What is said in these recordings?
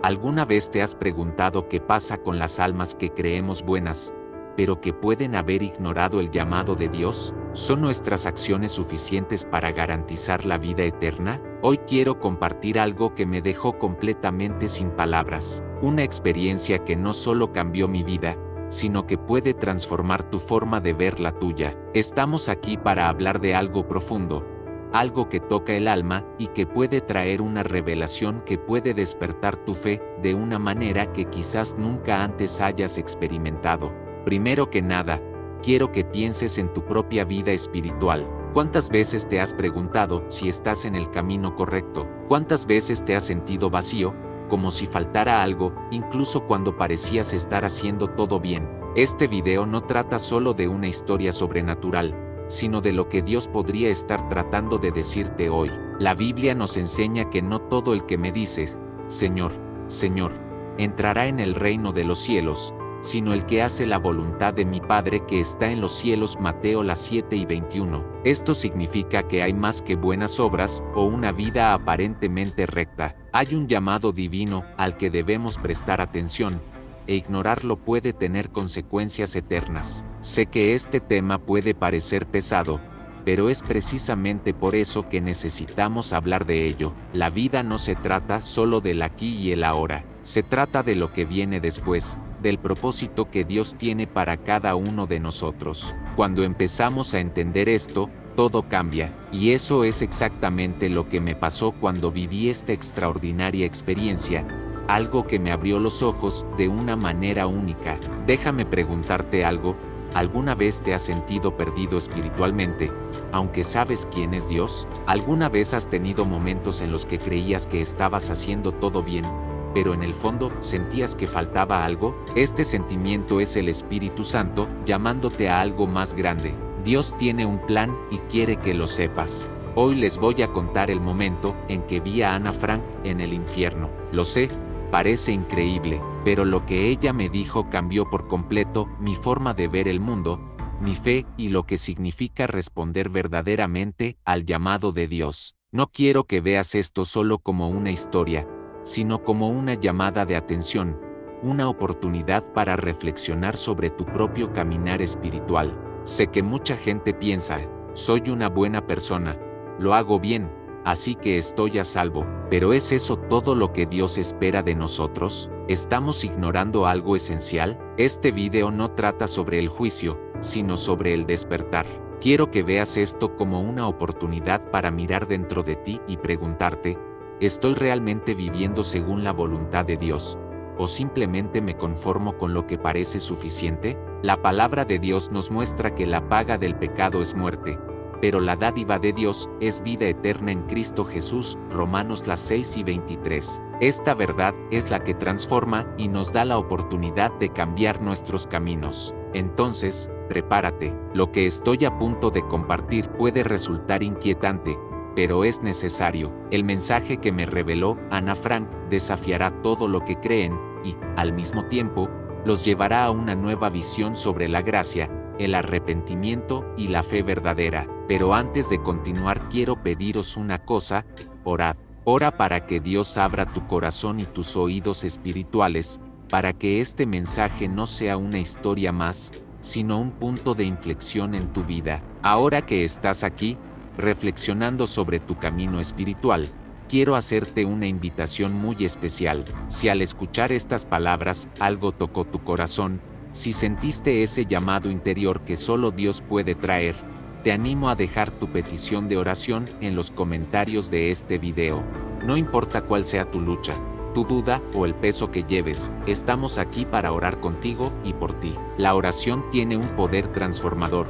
¿Alguna vez te has preguntado qué pasa con las almas que creemos buenas, pero que pueden haber ignorado el llamado de Dios? ¿Son nuestras acciones suficientes para garantizar la vida eterna? Hoy quiero compartir algo que me dejó completamente sin palabras, una experiencia que no solo cambió mi vida, sino que puede transformar tu forma de ver la tuya. Estamos aquí para hablar de algo profundo, algo que toca el alma y que puede traer una revelación que puede despertar tu fe de una manera que quizás nunca antes hayas experimentado. Primero que nada, quiero que pienses en tu propia vida espiritual. ¿Cuántas veces te has preguntado si estás en el camino correcto? ¿Cuántas veces te has sentido vacío, como si faltara algo, incluso cuando parecías estar haciendo todo bien? Este video no trata solo de una historia sobrenatural, sino de lo que Dios podría estar tratando de decirte hoy. La Biblia nos enseña que no todo el que me dices, Señor, Señor, entrará en el reino de los cielos, sino el que hace la voluntad de mi Padre que está en los cielos. Mateo 7:21. Esto significa que hay más que buenas obras o una vida aparentemente recta. Hay un llamado divino al que debemos prestar atención, e ignorarlo puede tener consecuencias eternas. Sé que este tema puede parecer pesado, pero es precisamente por eso que necesitamos hablar de ello. La vida no se trata solo del aquí y el ahora, se trata de lo que viene después, del propósito que Dios tiene para cada uno de nosotros. Cuando empezamos a entender esto, todo cambia, y eso es exactamente lo que me pasó cuando viví esta extraordinaria experiencia, algo que me abrió los ojos de una manera única. Déjame preguntarte algo, ¿alguna vez te has sentido perdido espiritualmente, aunque sabes quién es Dios? ¿Alguna vez has tenido momentos en los que creías que estabas haciendo todo bien, pero en el fondo sentías que faltaba algo? Este sentimiento es el Espíritu Santo llamándote a algo más grande. Dios tiene un plan y quiere que lo sepas. Hoy les voy a contar el momento en que vi a Ana Frank en el infierno. Lo sé, parece increíble, pero lo que ella me dijo cambió por completo mi forma de ver el mundo, mi fe y lo que significa responder verdaderamente al llamado de Dios. No quiero que veas esto solo como una historia, sino como una llamada de atención, una oportunidad para reflexionar sobre tu propio caminar espiritual. Sé que mucha gente piensa, soy una buena persona, lo hago bien, así que estoy a salvo. ¿Pero es eso todo lo que Dios espera de nosotros? ¿Estamos ignorando algo esencial? Este video no trata sobre el juicio, sino sobre el despertar. Quiero que veas esto como una oportunidad para mirar dentro de ti y preguntarte, ¿estoy realmente viviendo según la voluntad de Dios? ¿O simplemente me conformo con lo que parece suficiente? La palabra de Dios nos muestra que la paga del pecado es muerte, pero la dádiva de Dios es vida eterna en Cristo Jesús. Romanos 6:23. Esta verdad es la que transforma y nos da la oportunidad de cambiar nuestros caminos. Entonces, prepárate. Lo que estoy a punto de compartir puede resultar inquietante, pero es necesario. El mensaje que me reveló Ana Frank desafiará todo lo que creen y, al mismo tiempo, los llevará a una nueva visión sobre la gracia, el arrepentimiento y la fe verdadera. Pero antes de continuar quiero pediros una cosa, orad. Ora para que Dios abra tu corazón y tus oídos espirituales, para que este mensaje no sea una historia más, sino un punto de inflexión en tu vida. Ahora que estás aquí, reflexionando sobre tu camino espiritual, quiero hacerte una invitación muy especial. Si al escuchar estas palabras algo tocó tu corazón, si sentiste ese llamado interior que solo Dios puede traer, te animo a dejar tu petición de oración en los comentarios de este video. No importa cuál sea tu lucha, tu duda o el peso que lleves, estamos aquí para orar contigo y por ti. La oración tiene un poder transformador.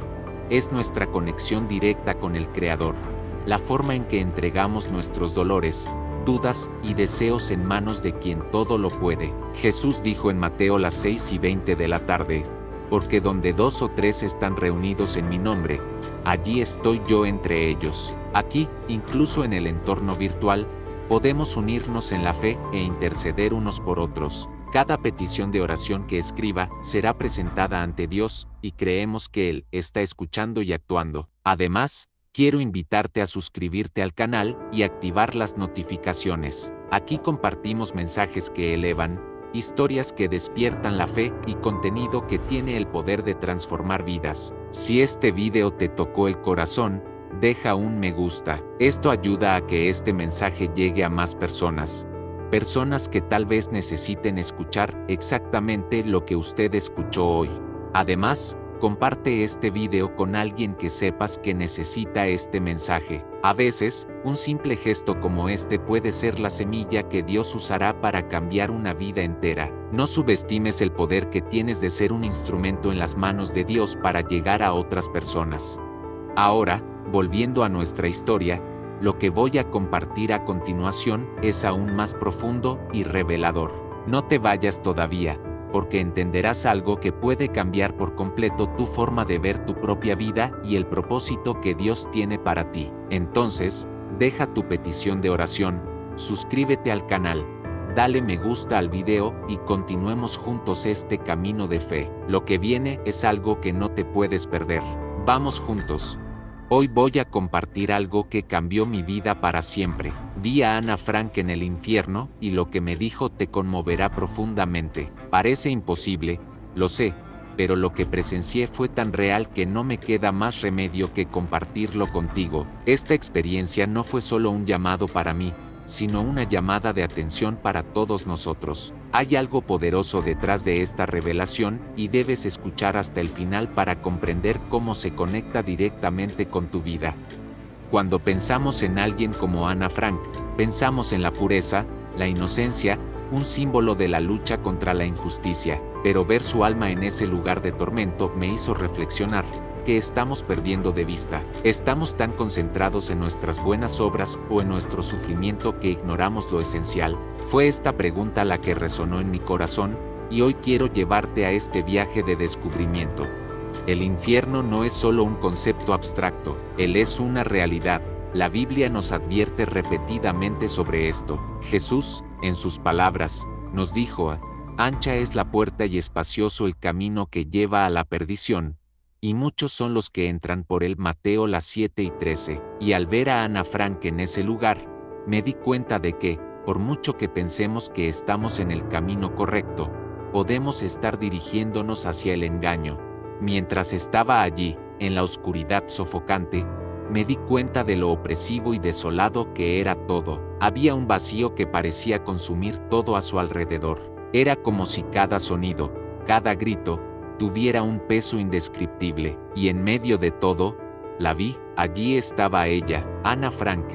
Es nuestra conexión directa con el Creador, la forma en que entregamos nuestros dolores, dudas y deseos en manos de quien todo lo puede. Jesús dijo en Mateo 6:20 de la tarde, porque donde 2 o 3 están reunidos en mi nombre, allí estoy yo entre ellos. Aquí, incluso en el entorno virtual, podemos unirnos en la fe e interceder unos por otros. Cada petición de oración que escriba será presentada ante Dios, y creemos que Él está escuchando y actuando. Además, quiero invitarte a suscribirte al canal y activar las notificaciones. Aquí compartimos mensajes que elevan, historias que despiertan la fe y contenido que tiene el poder de transformar vidas. Si este video te tocó el corazón, deja un me gusta. Esto ayuda a que este mensaje llegue a más personas. Personas que tal vez necesiten escuchar exactamente lo que usted escuchó hoy. Además, comparte este video con alguien que sepas que necesita este mensaje. A veces, un simple gesto como este puede ser la semilla que Dios usará para cambiar una vida entera. No subestimes el poder que tienes de ser un instrumento en las manos de Dios para llegar a otras personas. Ahora, volviendo a nuestra historia, lo que voy a compartir a continuación es aún más profundo y revelador. No te vayas todavía, porque entenderás algo que puede cambiar por completo tu forma de ver tu propia vida y el propósito que Dios tiene para ti. Entonces, deja tu petición de oración, suscríbete al canal, dale me gusta al video y continuemos juntos este camino de fe. Lo que viene es algo que no te puedes perder. Vamos juntos. Hoy voy a compartir algo que cambió mi vida para siempre. Vi a Ana Frank en el infierno y lo que me dijo te conmoverá profundamente. Parece imposible, lo sé, pero lo que presencié fue tan real que no me queda más remedio que compartirlo contigo. Esta experiencia no fue solo un llamado para mí, sino una llamada de atención para todos nosotros. Hay algo poderoso detrás de esta revelación y debes escuchar hasta el final para comprender cómo se conecta directamente con tu vida. Cuando pensamos en alguien como Ana Frank, pensamos en la pureza, la inocencia, un símbolo de la lucha contra la injusticia, pero ver su alma en ese lugar de tormento me hizo reflexionar que estamos perdiendo de vista. Estamos tan concentrados en nuestras buenas obras o en nuestro sufrimiento que ignoramos lo esencial. Fue esta pregunta la que resonó en mi corazón, y hoy quiero llevarte a este viaje de descubrimiento. El infierno no es solo un concepto abstracto, él es una realidad. La Biblia nos advierte repetidamente sobre esto. Jesús, en sus palabras, nos dijo: ancha es la puerta y espacioso el camino que lleva a la perdición, y muchos son los que entran por él. Mateo 7:13. Y al ver a Ana Frank en ese lugar, me di cuenta de que, por mucho que pensemos que estamos en el camino correcto, podemos estar dirigiéndonos hacia el engaño. Mientras estaba allí, en la oscuridad sofocante, me di cuenta de lo opresivo y desolado que era todo. Había un vacío que parecía consumir todo a su alrededor. Era como si cada sonido, cada grito, tuviera un peso indescriptible, y en medio de todo, la vi. Allí estaba ella, Ana Frank.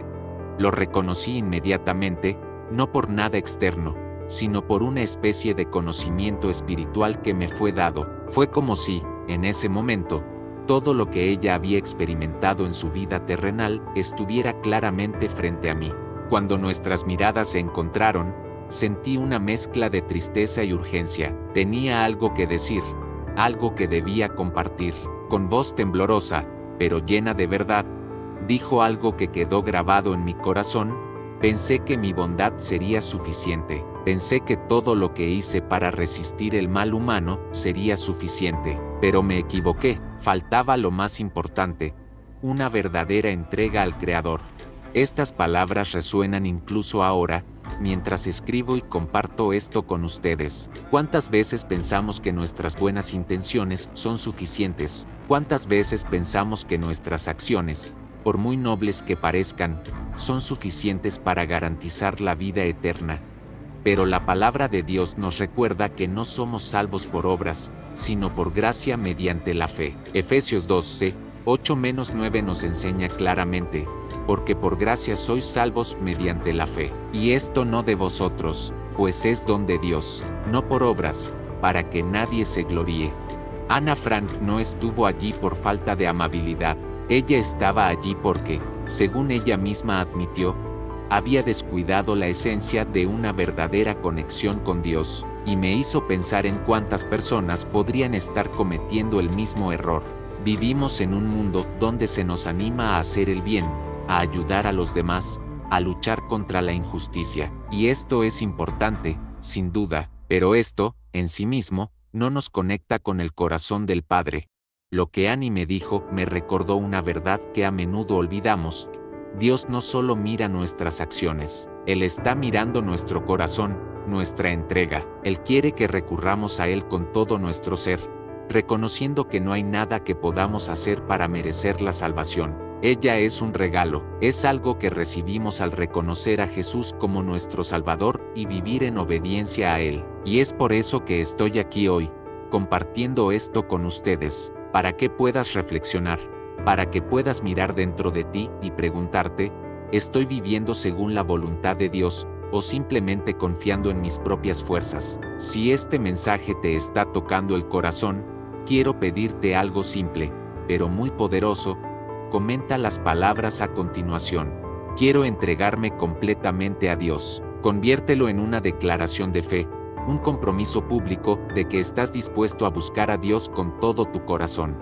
Lo reconocí inmediatamente, no por nada externo, sino por una especie de conocimiento espiritual que me fue dado. Fue como si, en ese momento, todo lo que ella había experimentado en su vida terrenal estuviera claramente frente a mí. Cuando nuestras miradas se encontraron, sentí una mezcla de tristeza y urgencia. Tenía algo que decir, algo que debía compartir. Con voz temblorosa, pero llena de verdad, dijo algo que quedó grabado en mi corazón: pensé que mi bondad sería suficiente. Pensé que todo lo que hice para resistir el mal humano sería suficiente. Pero me equivoqué, faltaba lo más importante: una verdadera entrega al Creador. Estas palabras resuenan incluso ahora, mientras escribo y comparto esto con ustedes. ¿Cuántas veces pensamos que nuestras buenas intenciones son suficientes? ¿Cuántas veces pensamos que nuestras acciones, por muy nobles que parezcan, son suficientes para garantizar la vida eterna? Pero la palabra de Dios nos recuerda que no somos salvos por obras, sino por gracia mediante la fe. Efesios 2:8-9 nos enseña claramente: porque por gracia sois salvos mediante la fe. Y esto no de vosotros, pues es don de Dios, no por obras, para que nadie se gloríe. Ana Frank no estuvo allí por falta de amabilidad. Ella estaba allí porque, según ella misma admitió, había descuidado la esencia de una verdadera conexión con Dios, y me hizo pensar en cuántas personas podrían estar cometiendo el mismo error. Vivimos en un mundo donde se nos anima a hacer el bien, a ayudar a los demás, a luchar contra la injusticia, y esto es importante, sin duda, pero esto, en sí mismo, no nos conecta con el corazón del Padre. Lo que Annie me dijo me recordó una verdad que a menudo olvidamos. Dios no solo mira nuestras acciones, Él está mirando nuestro corazón, nuestra entrega. Él quiere que recurramos a Él con todo nuestro ser, reconociendo que no hay nada que podamos hacer para merecer la salvación. Ella es un regalo, es algo que recibimos al reconocer a Jesús como nuestro Salvador y vivir en obediencia a Él. Y es por eso que estoy aquí hoy, compartiendo esto con ustedes, para que puedas reflexionar, para que puedas mirar dentro de ti y preguntarte, ¿estoy viviendo según la voluntad de Dios o simplemente confiando en mis propias fuerzas? Si este mensaje te está tocando el corazón, quiero pedirte algo simple, pero muy poderoso. Comenta las palabras a continuación. Quiero entregarme completamente a Dios. Conviértelo en una declaración de fe, un compromiso público de que estás dispuesto a buscar a Dios con todo tu corazón.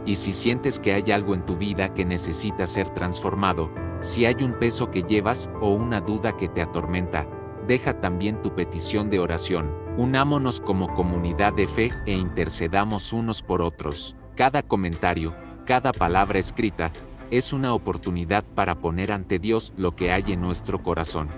Y si sientes que hay algo en tu vida que necesita ser transformado, si hay un peso que llevas o una duda que te atormenta, deja también tu petición de oración. Unámonos como comunidad de fe e intercedamos unos por otros. Cada comentario, cada palabra escrita, es una oportunidad para poner ante Dios lo que hay en nuestro corazón.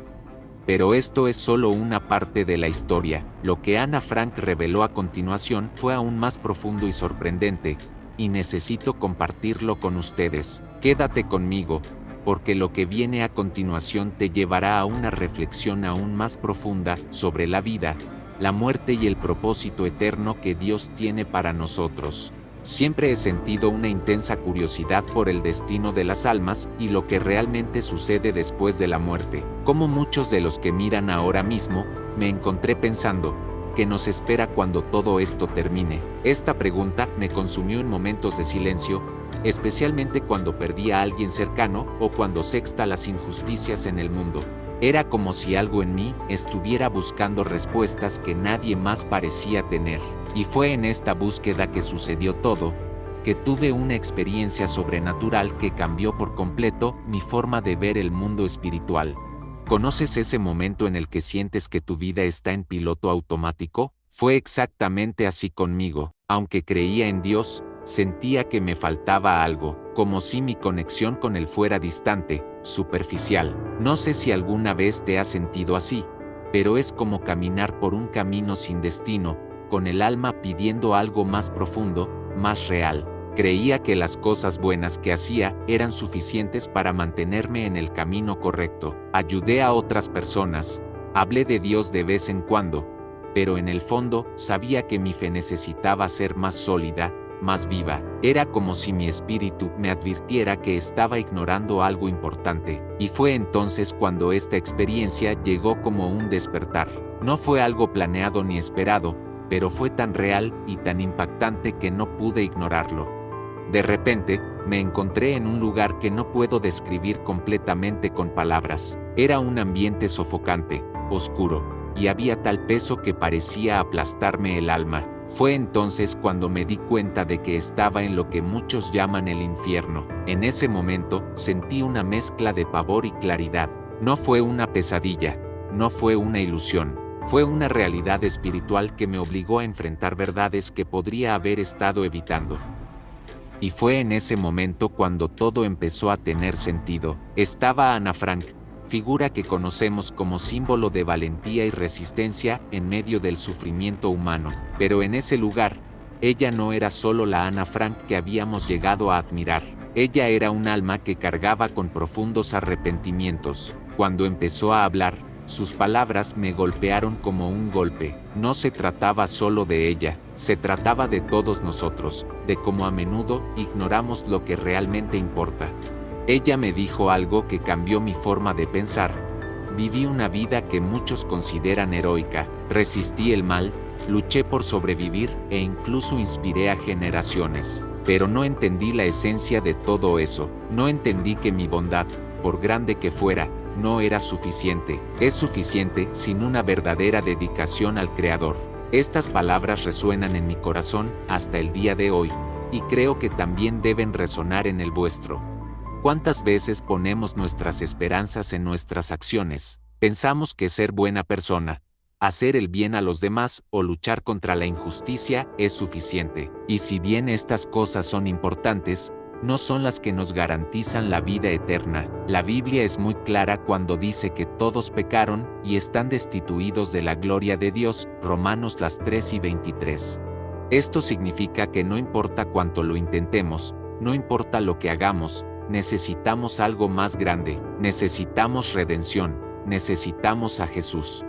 Pero esto es solo una parte de la historia. Lo que Ana Frank reveló a continuación fue aún más profundo y sorprendente, y necesito compartirlo con ustedes. Quédate conmigo, porque lo que viene a continuación te llevará a una reflexión aún más profunda sobre la vida, la muerte y el propósito eterno que Dios tiene para nosotros. Siempre he sentido una intensa curiosidad por el destino de las almas y lo que realmente sucede después de la muerte. Como muchos de los que miran ahora mismo, me encontré pensando, ¿qué nos espera cuando todo esto termine? Esta pregunta me consumió en momentos de silencio, especialmente cuando perdí a alguien cercano o cuando sexta las injusticias en el mundo. Era como si algo en mí estuviera buscando respuestas que nadie más parecía tener. Y fue en esta búsqueda que sucedió todo, que tuve una experiencia sobrenatural que cambió por completo mi forma de ver el mundo espiritual. ¿Conoces ese momento en el que sientes que tu vida está en piloto automático? Fue exactamente así conmigo. Aunque creía en Dios, sentía que me faltaba algo, como si mi conexión con Él fuera distante, superficial. No sé si alguna vez te has sentido así, pero es como caminar por un camino sin destino, con el alma pidiendo algo más profundo, más real. Creía que las cosas buenas que hacía eran suficientes para mantenerme en el camino correcto. Ayudé a otras personas, hablé de Dios de vez en cuando, pero en el fondo sabía que mi fe necesitaba ser más sólida, más viva. Era como si mi espíritu me advirtiera que estaba ignorando algo importante. Y fue entonces cuando esta experiencia llegó como un despertar. No fue algo planeado ni esperado, pero fue tan real y tan impactante que no pude ignorarlo. De repente, me encontré en un lugar que no puedo describir completamente con palabras. Era un ambiente sofocante, oscuro, y había tal peso que parecía aplastarme el alma. Fue entonces cuando me di cuenta de que estaba en lo que muchos llaman el infierno. En ese momento, sentí una mezcla de pavor y claridad. No fue una pesadilla, no fue una ilusión. Fue una realidad espiritual que me obligó a enfrentar verdades que podría haber estado evitando. Y fue en ese momento cuando todo empezó a tener sentido. Estaba Ana Frank, figura que conocemos como símbolo de valentía y resistencia en medio del sufrimiento humano. Pero en ese lugar, ella no era solo la Ana Frank que habíamos llegado a admirar. Ella era un alma que cargaba con profundos arrepentimientos. Cuando empezó a hablar, sus palabras me golpearon como un golpe. No se trataba solo de ella, se trataba de todos nosotros, de cómo a menudo ignoramos lo que realmente importa. Ella me dijo algo que cambió mi forma de pensar. Viví una vida que muchos consideran heroica, resistí el mal, luché por sobrevivir e incluso inspiré a generaciones. Pero no entendí la esencia de todo eso. No entendí que mi bondad, por grande que fuera, no era suficiente. Es suficiente sin una verdadera dedicación al Creador. Estas palabras resuenan en mi corazón hasta el día de hoy, y creo que también deben resonar en el vuestro. ¿Cuántas veces ponemos nuestras esperanzas en nuestras acciones? Pensamos que ser buena persona, hacer el bien a los demás o luchar contra la injusticia es suficiente. Y si bien estas cosas son importantes, no son las que nos garantizan la vida eterna. La Biblia es muy clara cuando dice que todos pecaron y están destituidos de la gloria de Dios, Romanos 3:23. Esto significa que no importa cuánto lo intentemos, no importa lo que hagamos, necesitamos algo más grande, necesitamos redención, necesitamos a Jesús.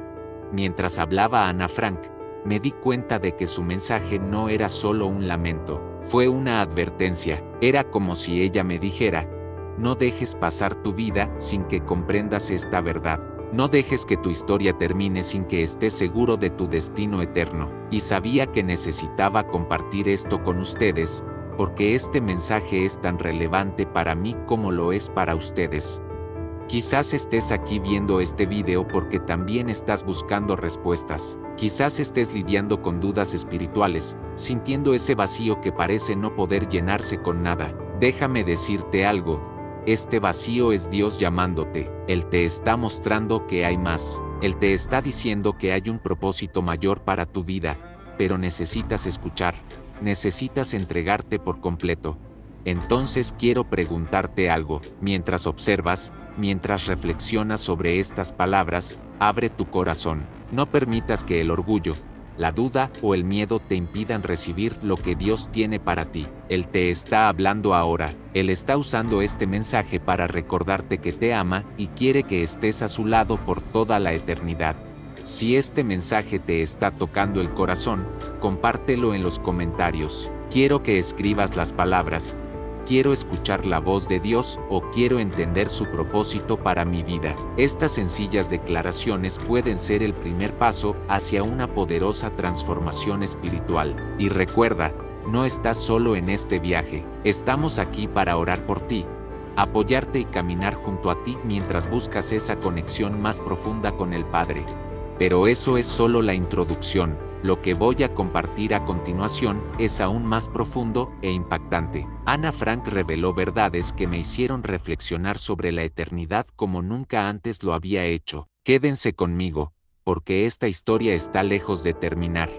Mientras hablaba Ana Frank, me di cuenta de que su mensaje no era solo un lamento, fue una advertencia. Era como si ella me dijera: no dejes pasar tu vida sin que comprendas esta verdad. No dejes que tu historia termine sin que estés seguro de tu destino eterno. Y sabía que necesitaba compartir esto con ustedes, porque este mensaje es tan relevante para mí como lo es para ustedes. Quizás estés aquí viendo este video porque también estás buscando respuestas. Quizás estés lidiando con dudas espirituales, sintiendo ese vacío que parece no poder llenarse con nada. Déjame decirte algo. Este vacío es Dios llamándote. Él te está mostrando que hay más. Él te está diciendo que hay un propósito mayor para tu vida, pero necesitas escuchar. Necesitas entregarte por completo. Entonces quiero preguntarte algo. Mientras observas, mientras reflexionas sobre estas palabras, abre tu corazón. No permitas que el orgullo, la duda o el miedo te impidan recibir lo que Dios tiene para ti. Él te está hablando ahora. Él está usando este mensaje para recordarte que te ama y quiere que estés a su lado por toda la eternidad. Si este mensaje te está tocando el corazón, compártelo en los comentarios. Quiero que escribas las palabras: quiero escuchar la voz de Dios o quiero entender su propósito para mi vida. Estas sencillas declaraciones pueden ser el primer paso hacia una poderosa transformación espiritual. Y recuerda, no estás solo en este viaje. Estamos aquí para orar por ti, apoyarte y caminar junto a ti mientras buscas esa conexión más profunda con el Padre. Pero eso es solo la introducción. Lo que voy a compartir a continuación es aún más profundo e impactante. Ana Frank reveló verdades que me hicieron reflexionar sobre la eternidad como nunca antes lo había hecho. Quédense conmigo, porque esta historia está lejos de terminar.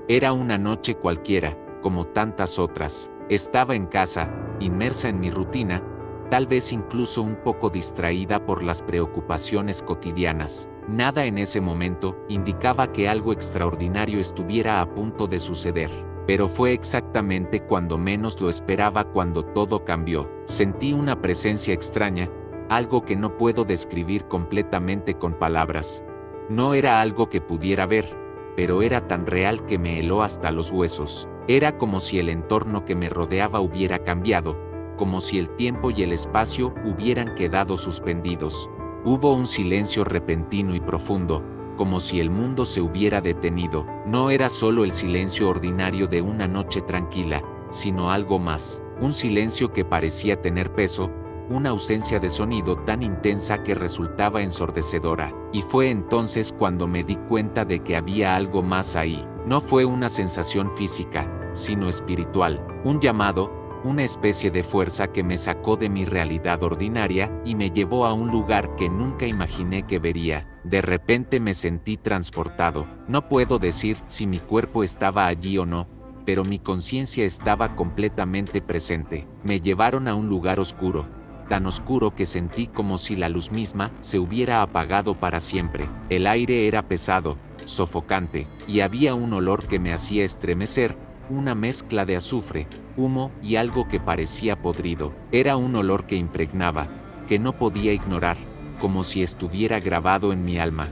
Era una noche cualquiera, como tantas otras. Estaba en casa, inmersa en mi rutina, tal vez incluso un poco distraída por las preocupaciones cotidianas. Nada en ese momento indicaba que algo extraordinario estuviera a punto de suceder. Pero fue exactamente cuando menos lo esperaba cuando todo cambió. Sentí una presencia extraña, algo que no puedo describir completamente con palabras. No era algo que pudiera ver, pero era tan real que me heló hasta los huesos. Era como si el entorno que me rodeaba hubiera cambiado, como si el tiempo y el espacio hubieran quedado suspendidos. Hubo un silencio repentino y profundo, como si el mundo se hubiera detenido. No era solo el silencio ordinario de una noche tranquila, sino algo más. Un silencio que parecía tener peso, una ausencia de sonido tan intensa que resultaba ensordecedora. Y fue entonces cuando me di cuenta de que había algo más ahí. No fue una sensación física, sino espiritual, un llamado, una especie de fuerza que me sacó de mi realidad ordinaria y me llevó a un lugar que nunca imaginé que vería. De repente me sentí transportado. No puedo decir si mi cuerpo estaba allí o no, pero mi conciencia estaba completamente presente. Me llevaron a un lugar oscuro, tan oscuro que sentí como si la luz misma se hubiera apagado para siempre. El aire era pesado, sofocante, y había un olor que me hacía estremecer, una mezcla de azufre, humo y algo que parecía podrido. Era un olor que impregnaba, que no podía ignorar, como si estuviera grabado en mi alma.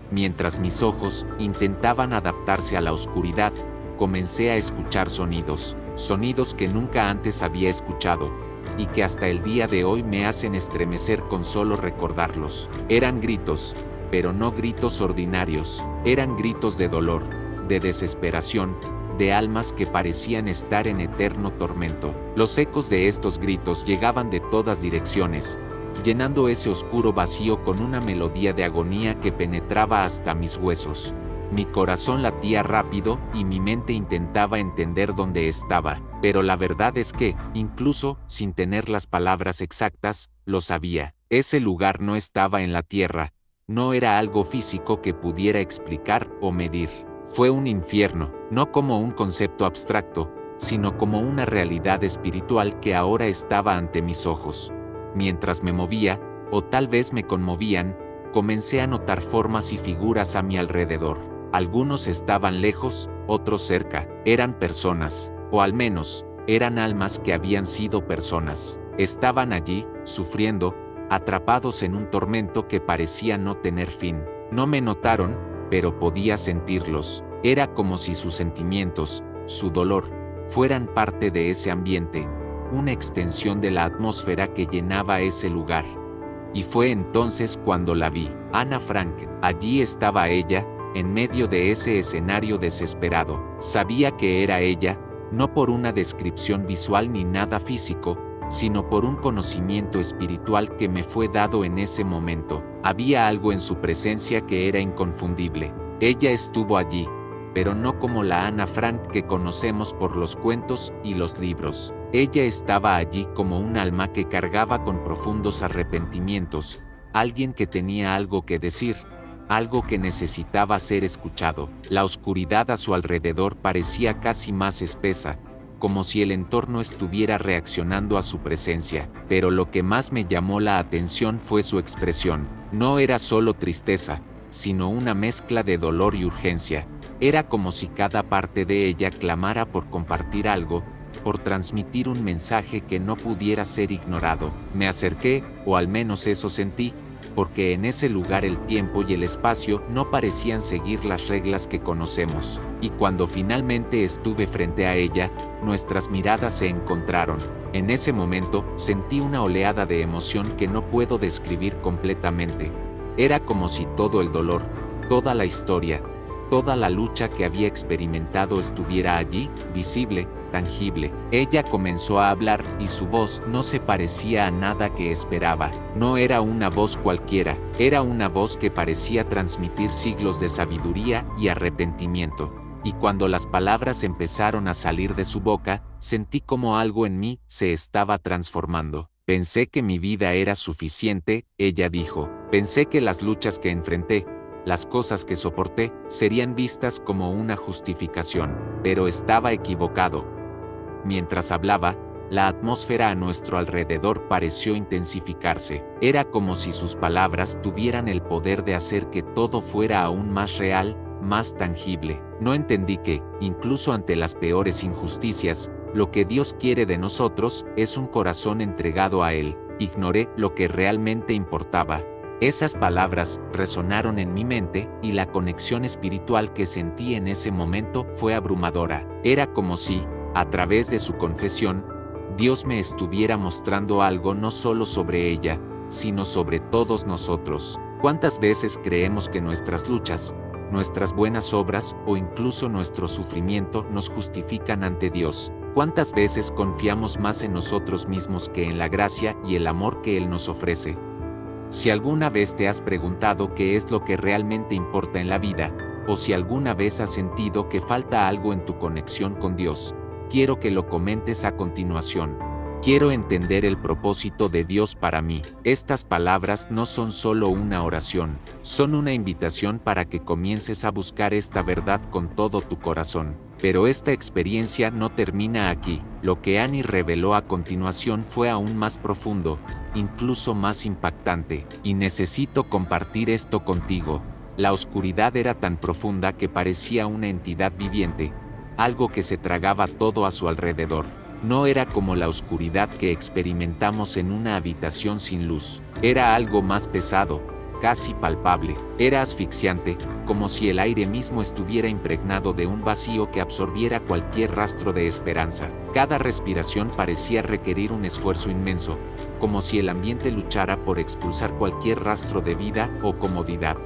Mientras mis ojos intentaban adaptarse a la oscuridad, comencé a escuchar sonidos, sonidos que nunca antes había escuchado, y que hasta el día de hoy me hacen estremecer con solo recordarlos. Eran gritos, pero no gritos ordinarios, eran gritos de dolor, de desesperación, de almas que parecían estar en eterno tormento. Los ecos de estos gritos llegaban de todas direcciones, llenando ese oscuro vacío con una melodía de agonía que penetraba hasta mis huesos. Mi corazón latía rápido y mi mente intentaba entender dónde estaba, pero la verdad es que, incluso sin tener las palabras exactas, lo sabía. Ese lugar no estaba en la tierra, no era algo físico que pudiera explicar o medir. Fue un infierno, no como un concepto abstracto, sino como una realidad espiritual que ahora estaba ante mis ojos. Mientras me movía, o tal vez me conmovían, comencé a notar formas y figuras a mi alrededor. Algunos estaban lejos, otros cerca. Eran personas, o al menos, eran almas que habían sido personas. Estaban allí, sufriendo, atrapados en un tormento que parecía no tener fin. No me notaron, pero podía sentirlos. Era como si sus sentimientos, su dolor, fueran parte de ese ambiente, una extensión de la atmósfera que llenaba ese lugar. Y fue entonces cuando la vi. Ana Frank. Allí estaba ella, en medio de ese escenario desesperado. Sabía que era ella, no por una descripción visual ni nada físico, sino por un conocimiento espiritual que me fue dado en ese momento. Había algo en su presencia que era inconfundible. Ella estuvo allí, pero no como la Ana Frank que conocemos por los cuentos y los libros. Ella estaba allí como un alma que cargaba con profundos arrepentimientos, alguien que tenía algo que decir, algo que necesitaba ser escuchado. La oscuridad a su alrededor parecía casi más espesa, como si el entorno estuviera reaccionando a su presencia, pero lo que más me llamó la atención fue su expresión. No era solo tristeza, sino una mezcla de dolor y urgencia. Era como si cada parte de ella clamara por compartir algo, por transmitir un mensaje que no pudiera ser ignorado. Me acerqué, o al menos eso sentí, porque en ese lugar el tiempo y el espacio no parecían seguir las reglas que conocemos, y cuando finalmente estuve frente a ella, nuestras miradas se encontraron. En ese momento, sentí una oleada de emoción que no puedo describir completamente. Era como si todo el dolor, toda la historia, toda la lucha que había experimentado estuviera allí, visible, tangible. Ella comenzó a hablar y su voz no se parecía a nada que esperaba. No era una voz cualquiera, era una voz que parecía transmitir siglos de sabiduría y arrepentimiento. Y cuando las palabras empezaron a salir de su boca, sentí como algo en mí se estaba transformando. Pensé que mi vida era suficiente, ella dijo. Pensé que las luchas que enfrenté, las cosas que soporté, serían vistas como una justificación, pero estaba equivocado. Mientras hablaba, la atmósfera a nuestro alrededor pareció intensificarse. Era como si sus palabras tuvieran el poder de hacer que todo fuera aún más real, más tangible. No entendí que, incluso ante las peores injusticias, lo que Dios quiere de nosotros es un corazón entregado a Él. Ignoré lo que realmente importaba. Esas palabras resonaron en mi mente y la conexión espiritual que sentí en ese momento fue abrumadora. Era como si, a través de su confesión, Dios me estuviera mostrando algo no solo sobre ella, sino sobre todos nosotros. ¿Cuántas veces creemos que nuestras luchas, nuestras buenas obras o incluso nuestro sufrimiento nos justifican ante Dios? ¿Cuántas veces confiamos más en nosotros mismos que en la gracia y el amor que Él nos ofrece? Si alguna vez te has preguntado qué es lo que realmente importa en la vida, o si alguna vez has sentido que falta algo en tu conexión con Dios, quiero que lo comentes a continuación. Quiero entender el propósito de Dios para mí. Estas palabras no son solo una oración, son una invitación para que comiences a buscar esta verdad con todo tu corazón. Pero esta experiencia no termina aquí. Lo que Annie reveló a continuación fue aún más profundo, incluso más impactante, y necesito compartir esto contigo. La oscuridad era tan profunda que parecía una entidad viviente, algo que se tragaba todo a su alrededor. No era como la oscuridad que experimentamos en una habitación sin luz. Era algo más pesado, casi palpable. Era asfixiante, como si el aire mismo estuviera impregnado de un vacío que absorbiera cualquier rastro de esperanza. Cada respiración parecía requerir un esfuerzo inmenso, como si el ambiente luchara por expulsar cualquier rastro de vida o comodidad.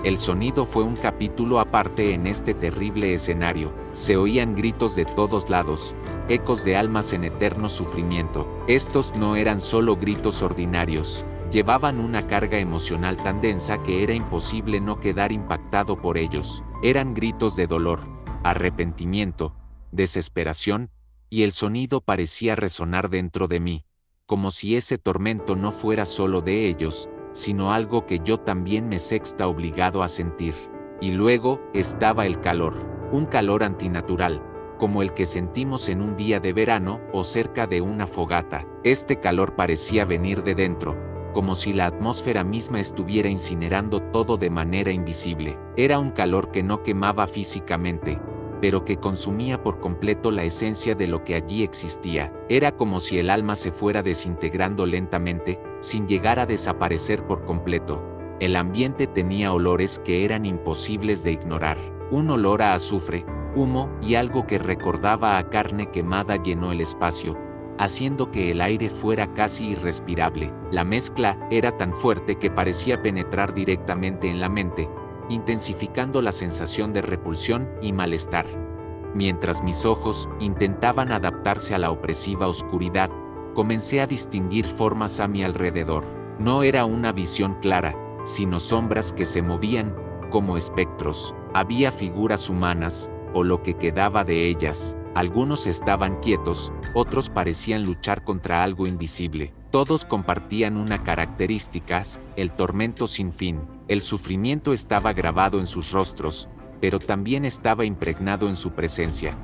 El sonido fue un capítulo aparte en este terrible escenario. Se oían gritos de todos lados, ecos de almas en eterno sufrimiento. Estos no eran solo gritos ordinarios, llevaban una carga emocional tan densa que era imposible no quedar impactado por ellos. Eran gritos de dolor, arrepentimiento, desesperación, y el sonido parecía resonar dentro de mí, como si ese tormento no fuera solo de ellos, sino algo que yo también me sexta obligado a sentir. Y luego estaba el calor, un calor antinatural, como el que sentimos en un día de verano o cerca de una fogata. Este calor parecía venir de dentro, como si la atmósfera misma estuviera incinerando todo de manera invisible. Era un calor que no quemaba físicamente, pero que consumía por completo la esencia de lo que allí existía. Era como si el alma se fuera desintegrando lentamente, sin llegar a desaparecer por completo. El ambiente tenía olores que eran imposibles de ignorar. Un olor a azufre, humo y algo que recordaba a carne quemada llenó el espacio, haciendo que el aire fuera casi irrespirable. La mezcla era tan fuerte que parecía penetrar directamente en la mente, intensificando la sensación de repulsión y malestar. Mientras mis ojos intentaban adaptarse a la opresiva oscuridad, comencé a distinguir formas a mi alrededor. No era una visión clara, sino sombras que se movían, como espectros. Había figuras humanas, o lo que quedaba de ellas. Algunos estaban quietos, otros parecían luchar contra algo invisible. Todos compartían una característica, el tormento sin fin. El sufrimiento estaba grabado en sus rostros, pero también estaba impregnado en su presencia.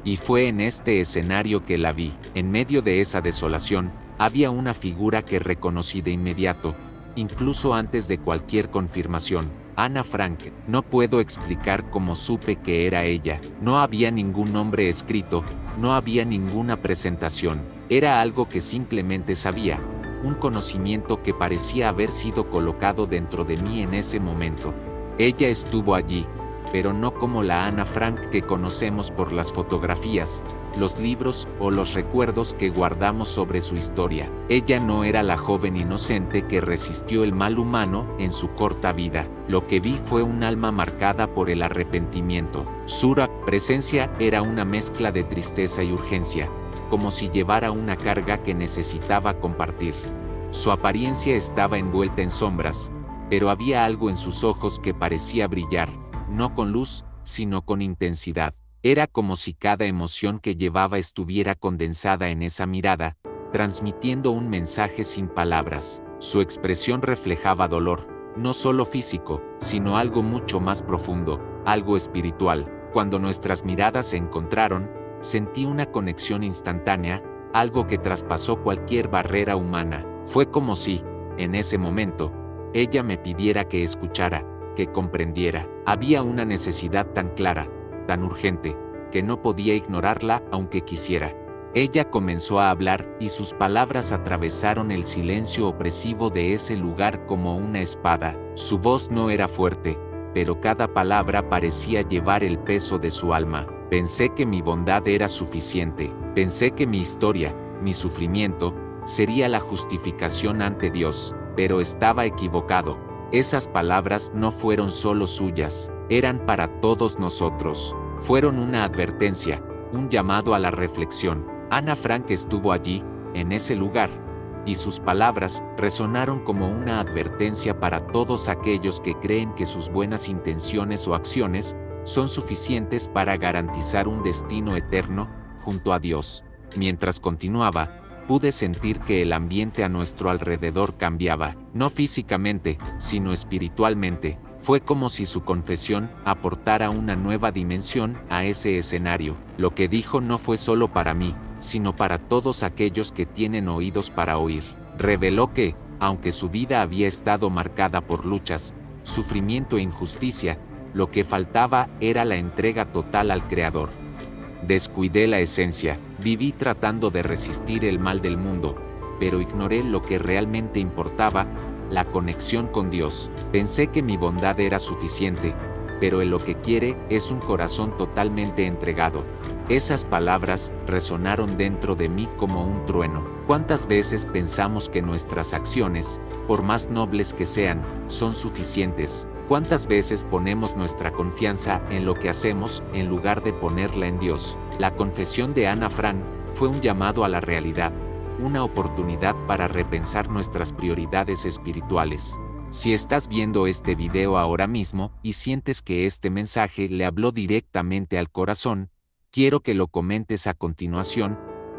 Y fue en este escenario que la vi. En medio de esa desolación, había una figura que reconocí de inmediato, incluso antes de cualquier confirmación. Ana Frank. No puedo explicar cómo supe que era ella. No había ningún nombre escrito, no había ninguna presentación. Era algo que simplemente sabía, un conocimiento que parecía haber sido colocado dentro de mí en ese momento. Ella estuvo allí, pero no como la Ana Frank que conocemos por las fotografías, los libros o los recuerdos que guardamos sobre su historia. Ella no era la joven inocente que resistió el mal humano en su corta vida. Lo que vi fue un alma marcada por el arrepentimiento. Su presencia era una mezcla de tristeza y urgencia, como si llevara una carga que necesitaba compartir. Su apariencia estaba envuelta en sombras, pero había algo en sus ojos que parecía brillar, no con luz, sino con intensidad. Era como si cada emoción que llevaba estuviera condensada en esa mirada, transmitiendo un mensaje sin palabras. Su expresión reflejaba dolor, no solo físico, sino algo mucho más profundo, algo espiritual. Cuando nuestras miradas se encontraron, sentí una conexión instantánea, algo que traspasó cualquier barrera humana. Fue como si, en ese momento, ella me pidiera que escuchara, que comprendiera. Había una necesidad tan clara, tan urgente, que no podía ignorarla aunque quisiera. Ella comenzó a hablar y sus palabras atravesaron el silencio opresivo de ese lugar como una espada. Su voz no era fuerte, pero cada palabra parecía llevar el peso de su alma. Pensé que mi bondad era suficiente, pensé que mi historia, mi sufrimiento, sería la justificación ante Dios, pero estaba equivocado. Esas palabras no fueron solo suyas, eran para todos nosotros. Fueron una advertencia, un llamado a la reflexión. Ana Frank estuvo allí, en ese lugar, y sus palabras resonaron como una advertencia para todos aquellos que creen que sus buenas intenciones o acciones son suficientes para garantizar un destino eterno junto a Dios. Mientras continuaba, pude sentir que el ambiente a nuestro alrededor cambiaba, no físicamente, sino espiritualmente. Fue como si su confesión aportara una nueva dimensión a ese escenario. Lo que dijo no fue solo para mí, sino para todos aquellos que tienen oídos para oír. Reveló que, aunque su vida había estado marcada por luchas, sufrimiento e injusticia, lo que faltaba era la entrega total al Creador. Descuidé la esencia, viví tratando de resistir el mal del mundo, pero ignoré lo que realmente importaba, la conexión con Dios. Pensé que mi bondad era suficiente, pero Él lo que quiere es un corazón totalmente entregado. Esas palabras resonaron dentro de mí como un trueno. ¿Cuántas veces pensamos que nuestras acciones, por más nobles que sean, son suficientes? ¿Cuántas veces ponemos nuestra confianza en lo que hacemos en lugar de ponerla en Dios? La confesión de Ana Frank fue un llamado a la realidad, una oportunidad para repensar nuestras prioridades espirituales. Si estás viendo este video ahora mismo y sientes que este mensaje le habló directamente al corazón, quiero que lo comentes a continuación.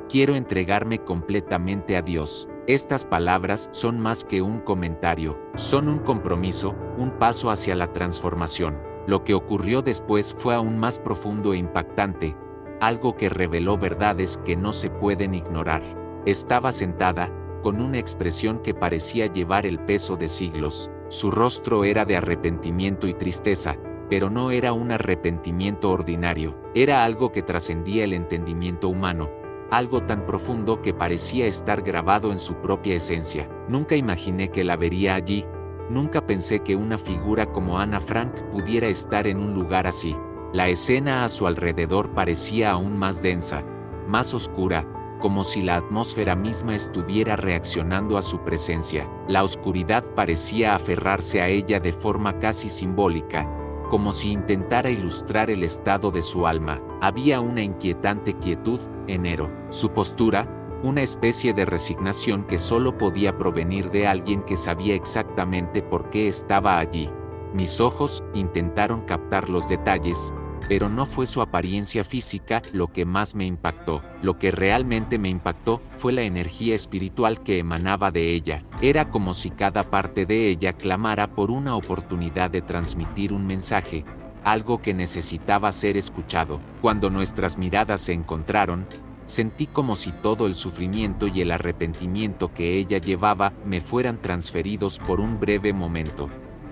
Quiero entregarme completamente a Dios. Estas palabras son más que un comentario, son un compromiso, un paso hacia la transformación. Lo que ocurrió después fue aún más profundo e impactante, algo que reveló verdades que no se pueden ignorar. Estaba sentada, con una expresión que parecía llevar el peso de siglos. Su rostro era de arrepentimiento y tristeza, pero no era un arrepentimiento ordinario, era algo que trascendía el entendimiento humano, algo tan profundo que parecía estar grabado en su propia esencia. Nunca imaginé que la vería allí, nunca pensé que una figura como Ana Frank pudiera estar en un lugar así. La escena a su alrededor parecía aún más densa, más oscura, como si la atmósfera misma estuviera reaccionando a su presencia. La oscuridad parecía aferrarse a ella de forma casi simbólica, como si intentara ilustrar el estado de su alma. Había una inquietante quietud, enero. Su postura, una especie de resignación que solo podía provenir de alguien que sabía exactamente por qué estaba allí. Mis ojos intentaron captar los detalles, pero no fue su apariencia física lo que más me impactó. Lo que realmente me impactó fue la energía espiritual que emanaba de ella. Era como si cada parte de ella clamara por una oportunidad de transmitir un mensaje, algo que necesitaba ser escuchado. Cuando nuestras miradas se encontraron, sentí como si todo el sufrimiento y el arrepentimiento que ella llevaba me fueran transferidos por un breve momento.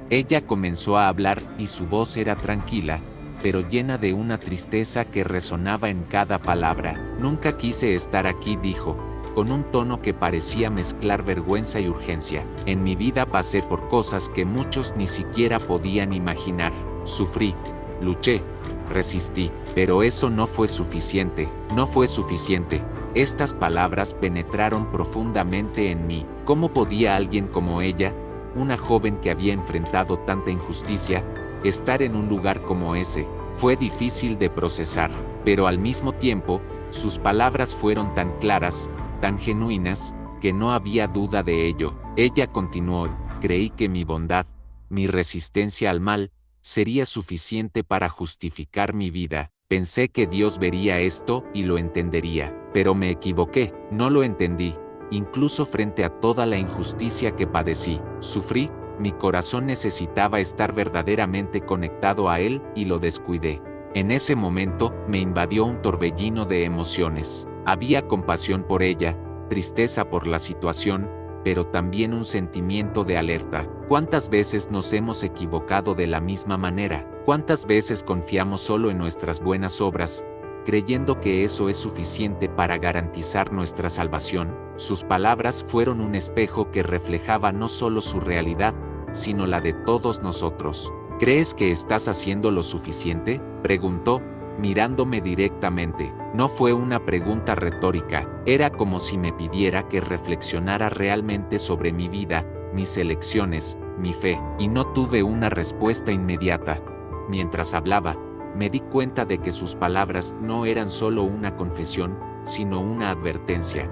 Ella comenzó a hablar y su voz era tranquila, pero llena de una tristeza que resonaba en cada palabra. Nunca quise estar aquí, dijo, con un tono que parecía mezclar vergüenza y urgencia. En mi vida pasé por cosas que muchos ni siquiera podían imaginar. Sufrí, luché, resistí, pero eso no fue suficiente, no fue suficiente. Estas palabras penetraron profundamente en mí. ¿Cómo podía alguien como ella, una joven que había enfrentado tanta injusticia, estar en un lugar como ese? Fue difícil de procesar, pero al mismo tiempo, sus palabras fueron tan claras, tan genuinas, que no había duda de ello. Ella continuó: creí que mi bondad, mi resistencia al mal, sería suficiente para justificar mi vida. Pensé que Dios vería esto y lo entendería, pero me equivoqué, no lo entendí, incluso frente a toda la injusticia que padecí. Sufrí, mi corazón necesitaba estar verdaderamente conectado a Él y lo descuidé. En ese momento me invadió un torbellino de emociones. Había compasión por ella, tristeza por la situación, pero también un sentimiento de alerta. ¿Cuántas veces nos hemos equivocado de la misma manera? ¿Cuántas veces confiamos solo en nuestras buenas obras, creyendo que eso es suficiente para garantizar nuestra salvación? Sus palabras fueron un espejo que reflejaba no solo su realidad, sino la de todos nosotros. ¿Crees que estás haciendo lo suficiente?, preguntó, mirándome directamente. No fue una pregunta retórica, era como si me pidiera que reflexionara realmente sobre mi vida, mis elecciones, mi fe, y no tuve una respuesta inmediata. Mientras hablaba, me di cuenta de que sus palabras no eran solo una confesión, sino una advertencia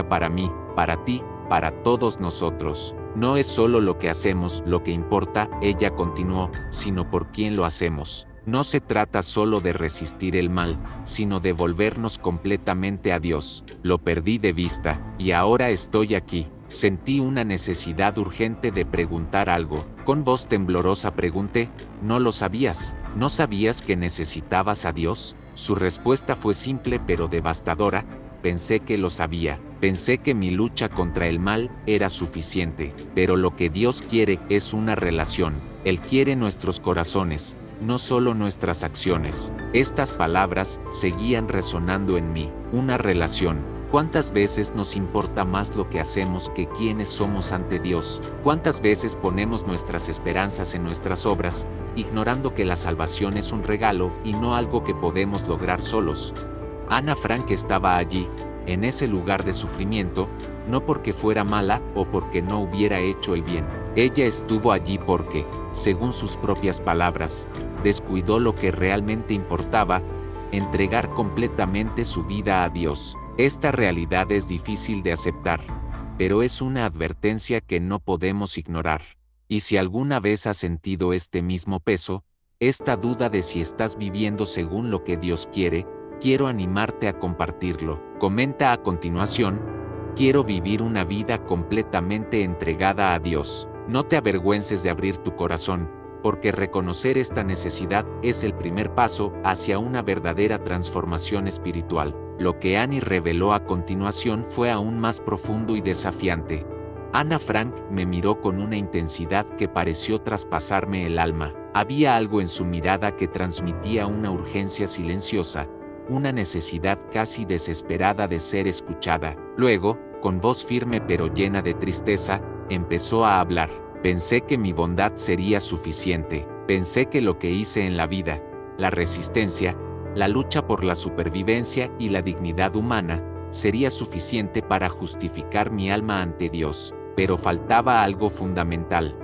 para mí, para ti, para todos nosotros. No es solo lo que hacemos lo que importa, ella continuó, sino por quién lo hacemos. No se trata solo de resistir el mal, sino de volvernos completamente a Dios. Lo perdí de vista, y ahora estoy aquí. Sentí una necesidad urgente de preguntar algo. Con voz temblorosa pregunté: ¿no lo sabías? ¿No sabías que necesitabas a Dios? Su respuesta fue simple pero devastadora: pensé que lo sabía. Pensé que mi lucha contra el mal era suficiente. Pero lo que Dios quiere es una relación. Él quiere nuestros corazones, no solo nuestras acciones. Estas palabras seguían resonando en mí. Una relación. ¿Cuántas veces nos importa más lo que hacemos que quiénes somos ante Dios? ¿Cuántas veces ponemos nuestras esperanzas en nuestras obras, ignorando que la salvación es un regalo y no algo que podemos lograr solos? Ana Frank estaba allí, en ese lugar de sufrimiento, no porque fuera mala o porque no hubiera hecho el bien. Ella estuvo allí porque, según sus propias palabras, descuidó lo que realmente importaba: entregar completamente su vida a Dios. Esta realidad es difícil de aceptar, pero es una advertencia que no podemos ignorar. Y si alguna vez has sentido este mismo peso, esta duda de si estás viviendo según lo que Dios quiere, quiero animarte a compartirlo. Comenta a continuación: Quiero vivir una vida completamente entregada a Dios. No te avergüences de abrir tu corazón, porque reconocer esta necesidad es el primer paso hacia una verdadera transformación espiritual. Lo que Annie reveló a continuación fue aún más profundo y desafiante. Ana Frank me miró con una intensidad que pareció traspasarme el alma. Había algo en su mirada que transmitía una urgencia silenciosa, una necesidad casi desesperada de ser escuchada. Luego, con voz firme pero llena de tristeza, empezó a hablar. Pensé que mi bondad sería suficiente. Pensé que lo que hice en la vida, la resistencia, la lucha por la supervivencia y la dignidad humana, sería suficiente para justificar mi alma ante Dios. Pero faltaba algo fundamental.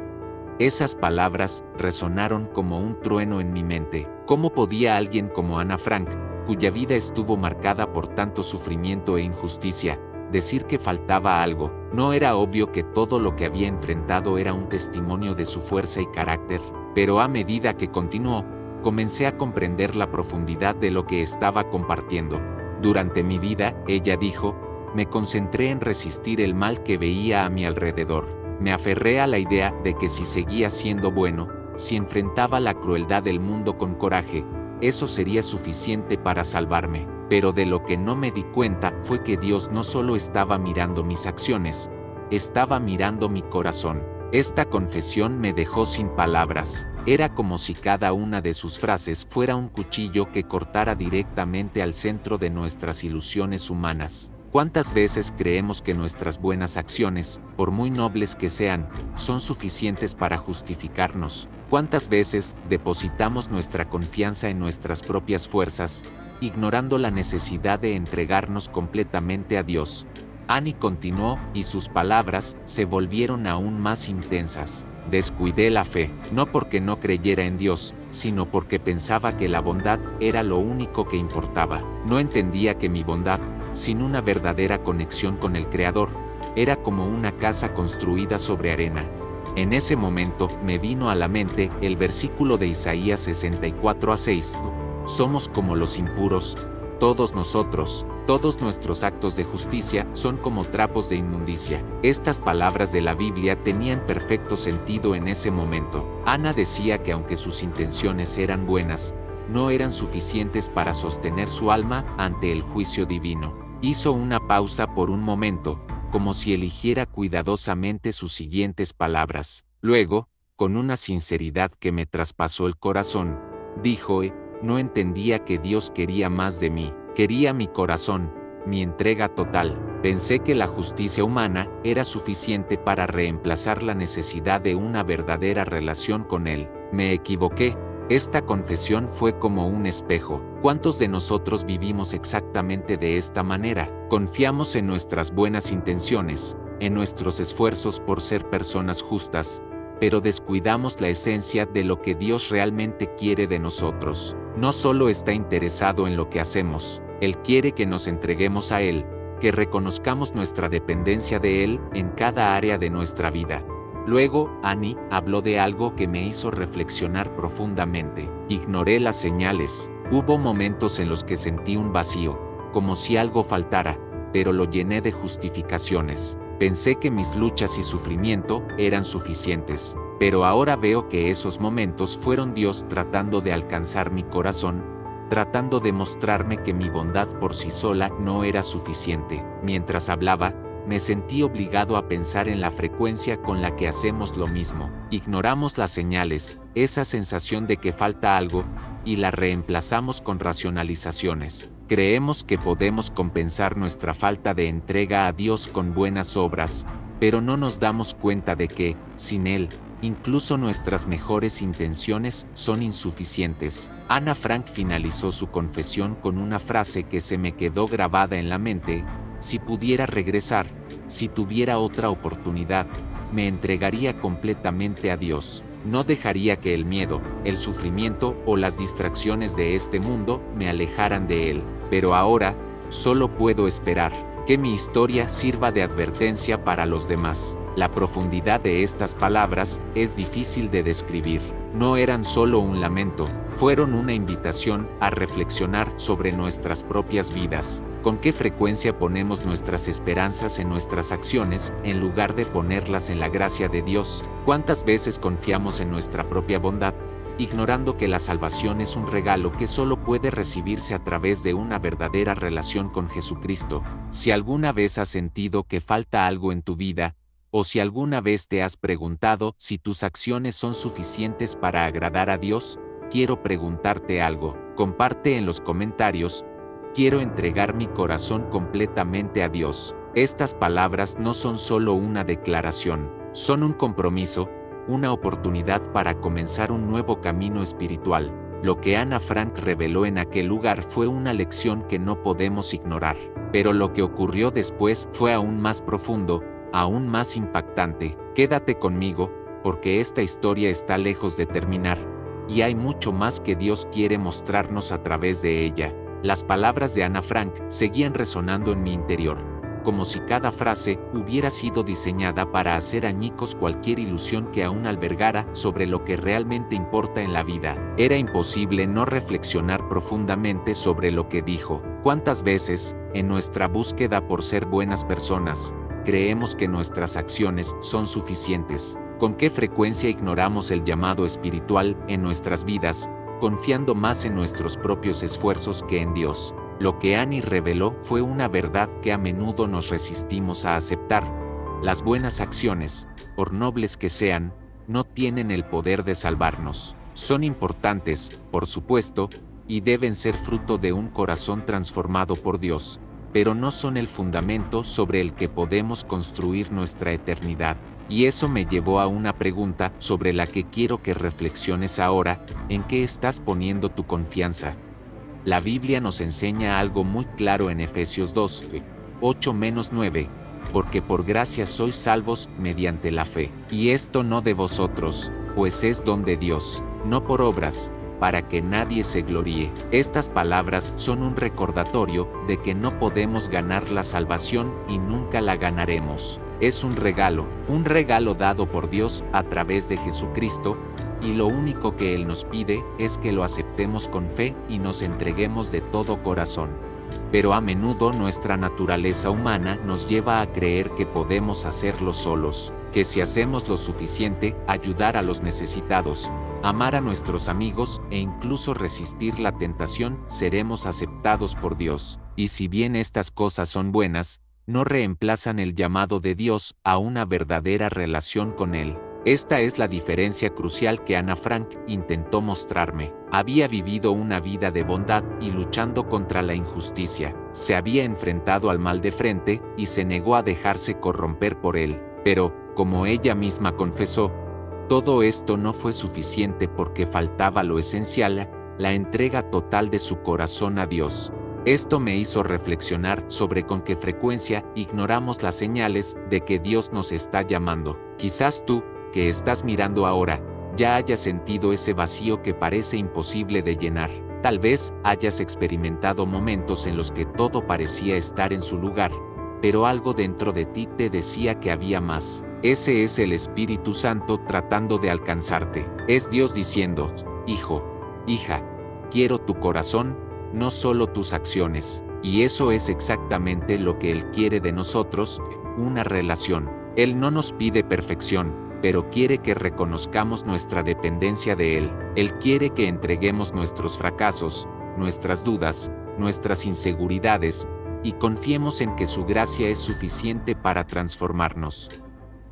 Esas palabras resonaron como un trueno en mi mente. ¿Cómo podía alguien como Ana Frank, cuya vida estuvo marcada por tanto sufrimiento e injusticia, decir que faltaba algo? ¿No era obvio que todo lo que había enfrentado era un testimonio de su fuerza y carácter? Pero a medida que continuó, comencé a comprender la profundidad de lo que estaba compartiendo. Durante mi vida, ella dijo, me concentré en resistir el mal que veía a mi alrededor. Me aferré a la idea de que si seguía siendo bueno, si enfrentaba la crueldad del mundo con coraje, eso sería suficiente para salvarme. Pero de lo que no me di cuenta fue que Dios no solo estaba mirando mis acciones, estaba mirando mi corazón. Esta confesión me dejó sin palabras. Era como si cada una de sus frases fuera un cuchillo que cortara directamente al centro de nuestras ilusiones humanas. ¿Cuántas veces creemos que nuestras buenas acciones, por muy nobles que sean, son suficientes para justificarnos? ¿Cuántas veces depositamos nuestra confianza en nuestras propias fuerzas, ignorando la necesidad de entregarnos completamente a Dios? Annie continuó, y sus palabras se volvieron aún más intensas. Descuidé la fe, no porque no creyera en Dios, sino porque pensaba que la bondad era lo único que importaba. No entendía que mi bondad, sin una verdadera conexión con el Creador, era como una casa construida sobre arena. En ese momento me vino a la mente el versículo de Isaías 64:6. Somos como los impuros, todos nosotros, todos nuestros actos de justicia son como trapos de inmundicia. Estas palabras de la Biblia tenían perfecto sentido en ese momento. Ana decía que aunque sus intenciones eran buenas, no eran suficientes para sostener su alma ante el juicio divino. Hizo una pausa por un momento, como si eligiera cuidadosamente sus siguientes palabras. Luego, con una sinceridad que me traspasó el corazón, dijo, no entendía que Dios quería más de mí, quería mi corazón, mi entrega total. Pensé que la justicia humana era suficiente para reemplazar la necesidad de una verdadera relación con Él. Me equivoqué. Esta confesión fue como un espejo. ¿Cuántos de nosotros vivimos exactamente de esta manera? Confiamos en nuestras buenas intenciones, en nuestros esfuerzos por ser personas justas, pero descuidamos la esencia de lo que Dios realmente quiere de nosotros. No solo está interesado en lo que hacemos, Él quiere que nos entreguemos a Él, que reconozcamos nuestra dependencia de Él en cada área de nuestra vida. Luego, Annie habló de algo que me hizo reflexionar profundamente. Ignoré las señales. Hubo momentos en los que sentí un vacío, como si algo faltara, pero lo llené de justificaciones. Pensé que mis luchas y sufrimiento eran suficientes, pero ahora veo que esos momentos fueron Dios tratando de alcanzar mi corazón, tratando de mostrarme que mi bondad por sí sola no era suficiente. Mientras hablaba, me sentí obligado a pensar en la frecuencia con la que hacemos lo mismo. Ignoramos las señales, esa sensación de que falta algo, y la reemplazamos con racionalizaciones. Creemos que podemos compensar nuestra falta de entrega a Dios con buenas obras, pero no nos damos cuenta de que, sin Él, incluso nuestras mejores intenciones son insuficientes. Ana Frank finalizó su confesión con una frase que se me quedó grabada en la mente: si pudiera regresar, si tuviera otra oportunidad, me entregaría completamente a Dios. No dejaría que el miedo, el sufrimiento o las distracciones de este mundo me alejaran de Él. Pero ahora, solo puedo esperar que mi historia sirva de advertencia para los demás. La profundidad de estas palabras es difícil de describir. no eran solo un lamento, fueron una invitación a reflexionar sobre nuestras propias vidas. ¿Con qué frecuencia ponemos nuestras esperanzas en nuestras acciones en lugar de ponerlas en la gracia de Dios? ¿Cuántas veces confiamos en nuestra propia bondad, ignorando que la salvación es un regalo que solo puede recibirse a través de una verdadera relación con Jesucristo? Si alguna vez has sentido que falta algo en tu vida, o si alguna vez te has preguntado si tus acciones son suficientes para agradar a Dios, quiero preguntarte algo. Comparte en los comentarios: quiero entregar mi corazón completamente a Dios. Estas palabras no son solo una declaración, son un compromiso, una oportunidad para comenzar un nuevo camino espiritual. Lo que Ana Frank reveló en aquel lugar fue una lección que no podemos ignorar. Pero lo que ocurrió después fue aún más profundo, aún más impactante. Quédate conmigo, porque esta historia está lejos de terminar, y hay mucho más que Dios quiere mostrarnos a través de ella. Las palabras de Ana Frank seguían resonando en mi interior, como si cada frase hubiera sido diseñada para hacer añicos cualquier ilusión que aún albergara sobre lo que realmente importa en la vida. Era imposible no reflexionar profundamente sobre lo que dijo. ¿Cuántas veces, en nuestra búsqueda por ser buenas personas, creemos que nuestras acciones son suficientes? ¿Con qué frecuencia ignoramos el llamado espiritual en nuestras vidas, confiando más en nuestros propios esfuerzos que en Dios? Lo que Annie reveló fue una verdad que a menudo nos resistimos a aceptar. Las buenas acciones, por nobles que sean, no tienen el poder de salvarnos. Son importantes, por supuesto, y deben ser fruto de un corazón transformado por Dios, pero no son el fundamento sobre el que podemos construir nuestra eternidad. Y eso me llevó a una pregunta sobre la que quiero que reflexiones ahora: ¿en qué estás poniendo tu confianza? La Biblia nos enseña algo muy claro en Efesios 2, 8-9, porque por gracia sois salvos mediante la fe. Y esto no de vosotros, pues es don de Dios, no por obras, para que nadie se gloríe. Estas palabras son un recordatorio de que no podemos ganar la salvación y nunca la ganaremos. Es un regalo dado por Dios a través de Jesucristo, y lo único que Él nos pide es que lo aceptemos con fe y nos entreguemos de todo corazón. Pero a menudo nuestra naturaleza humana nos lleva a creer que podemos hacerlo solos, que si hacemos lo suficiente, ayudar a los necesitados, amar a nuestros amigos e incluso resistir la tentación, seremos aceptados por Dios. Y si bien estas cosas son buenas, no reemplazan el llamado de Dios a una verdadera relación con Él. Esta es la diferencia crucial que Ana Frank intentó mostrarme. Había vivido una vida de bondad y luchando contra la injusticia. Se había enfrentado al mal de frente y se negó a dejarse corromper por él. Pero, como ella misma confesó, todo esto no fue suficiente porque faltaba lo esencial: la entrega total de su corazón a Dios. Esto me hizo reflexionar sobre con qué frecuencia ignoramos las señales de que Dios nos está llamando. Quizás tú, que estás mirando ahora, ya hayas sentido ese vacío que parece imposible de llenar. Tal vez hayas experimentado momentos en los que todo parecía estar en su lugar, pero algo dentro de ti te decía que había más. Ese es el Espíritu Santo tratando de alcanzarte. Es Dios diciendo: hijo, hija, quiero tu corazón, no solo tus acciones. Y eso es exactamente lo que Él quiere de nosotros: una relación. Él no nos pide perfección, pero quiere que reconozcamos nuestra dependencia de Él. Él quiere que entreguemos nuestros fracasos, nuestras dudas, nuestras inseguridades, y confiemos en que su gracia es suficiente para transformarnos.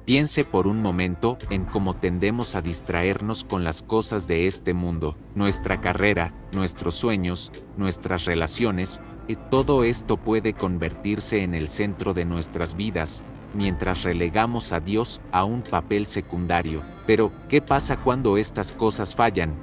Piense por un momento en cómo tendemos a distraernos con las cosas de este mundo, nuestra carrera, nuestros sueños, nuestras relaciones, y todo esto puede convertirse en el centro de nuestras vidas, mientras relegamos a Dios a un papel secundario. Pero, ¿qué pasa cuando estas cosas fallan?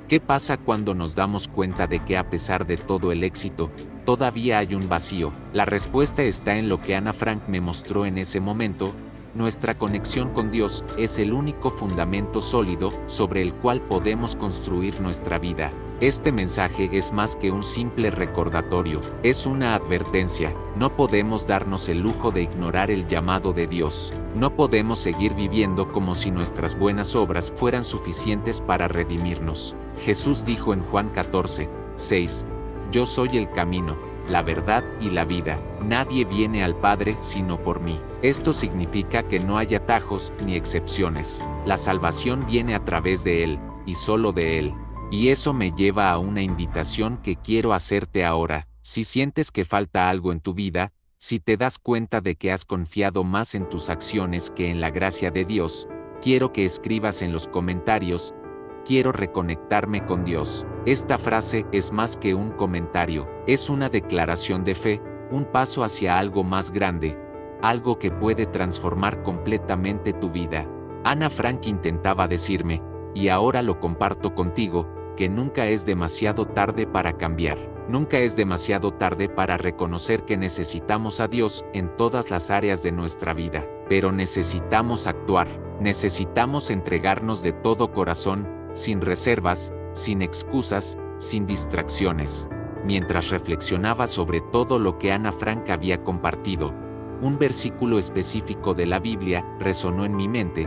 ¿Qué pasa cuando nos damos cuenta de que a pesar de todo el éxito, todavía hay un vacío? La respuesta está en lo que Ana Frank me mostró en ese momento: nuestra conexión con Dios es el único fundamento sólido sobre el cual podemos construir nuestra vida. Este mensaje es más que un simple recordatorio, es una advertencia. No podemos darnos el lujo de ignorar el llamado de Dios. No podemos seguir viviendo como si nuestras buenas obras fueran suficientes para redimirnos. Jesús dijo en Juan 14:6, Yo soy el camino, la verdad y la vida. Nadie viene al Padre sino por mí. Esto significa que no hay atajos ni excepciones. La salvación viene a través de Él, y solo de Él. Y eso me lleva a una invitación que quiero hacerte ahora. Si sientes que falta algo en tu vida, si te das cuenta de que has confiado más en tus acciones que en la gracia de Dios, quiero que escribas en los comentarios: quiero reconectarme con Dios. Esta frase es más que un comentario, es una declaración de fe, un paso hacia algo más grande, algo que puede transformar completamente tu vida. Ana Frank intentaba decirme, y ahora lo comparto contigo, que nunca es demasiado tarde para cambiar. Nunca es demasiado tarde para reconocer que necesitamos a Dios en todas las áreas de nuestra vida. Pero necesitamos actuar, necesitamos entregarnos de todo corazón, sin reservas, sin excusas, sin distracciones. Mientras reflexionaba sobre todo lo que Ana Frank había compartido, un versículo específico de la Biblia resonó en mi mente: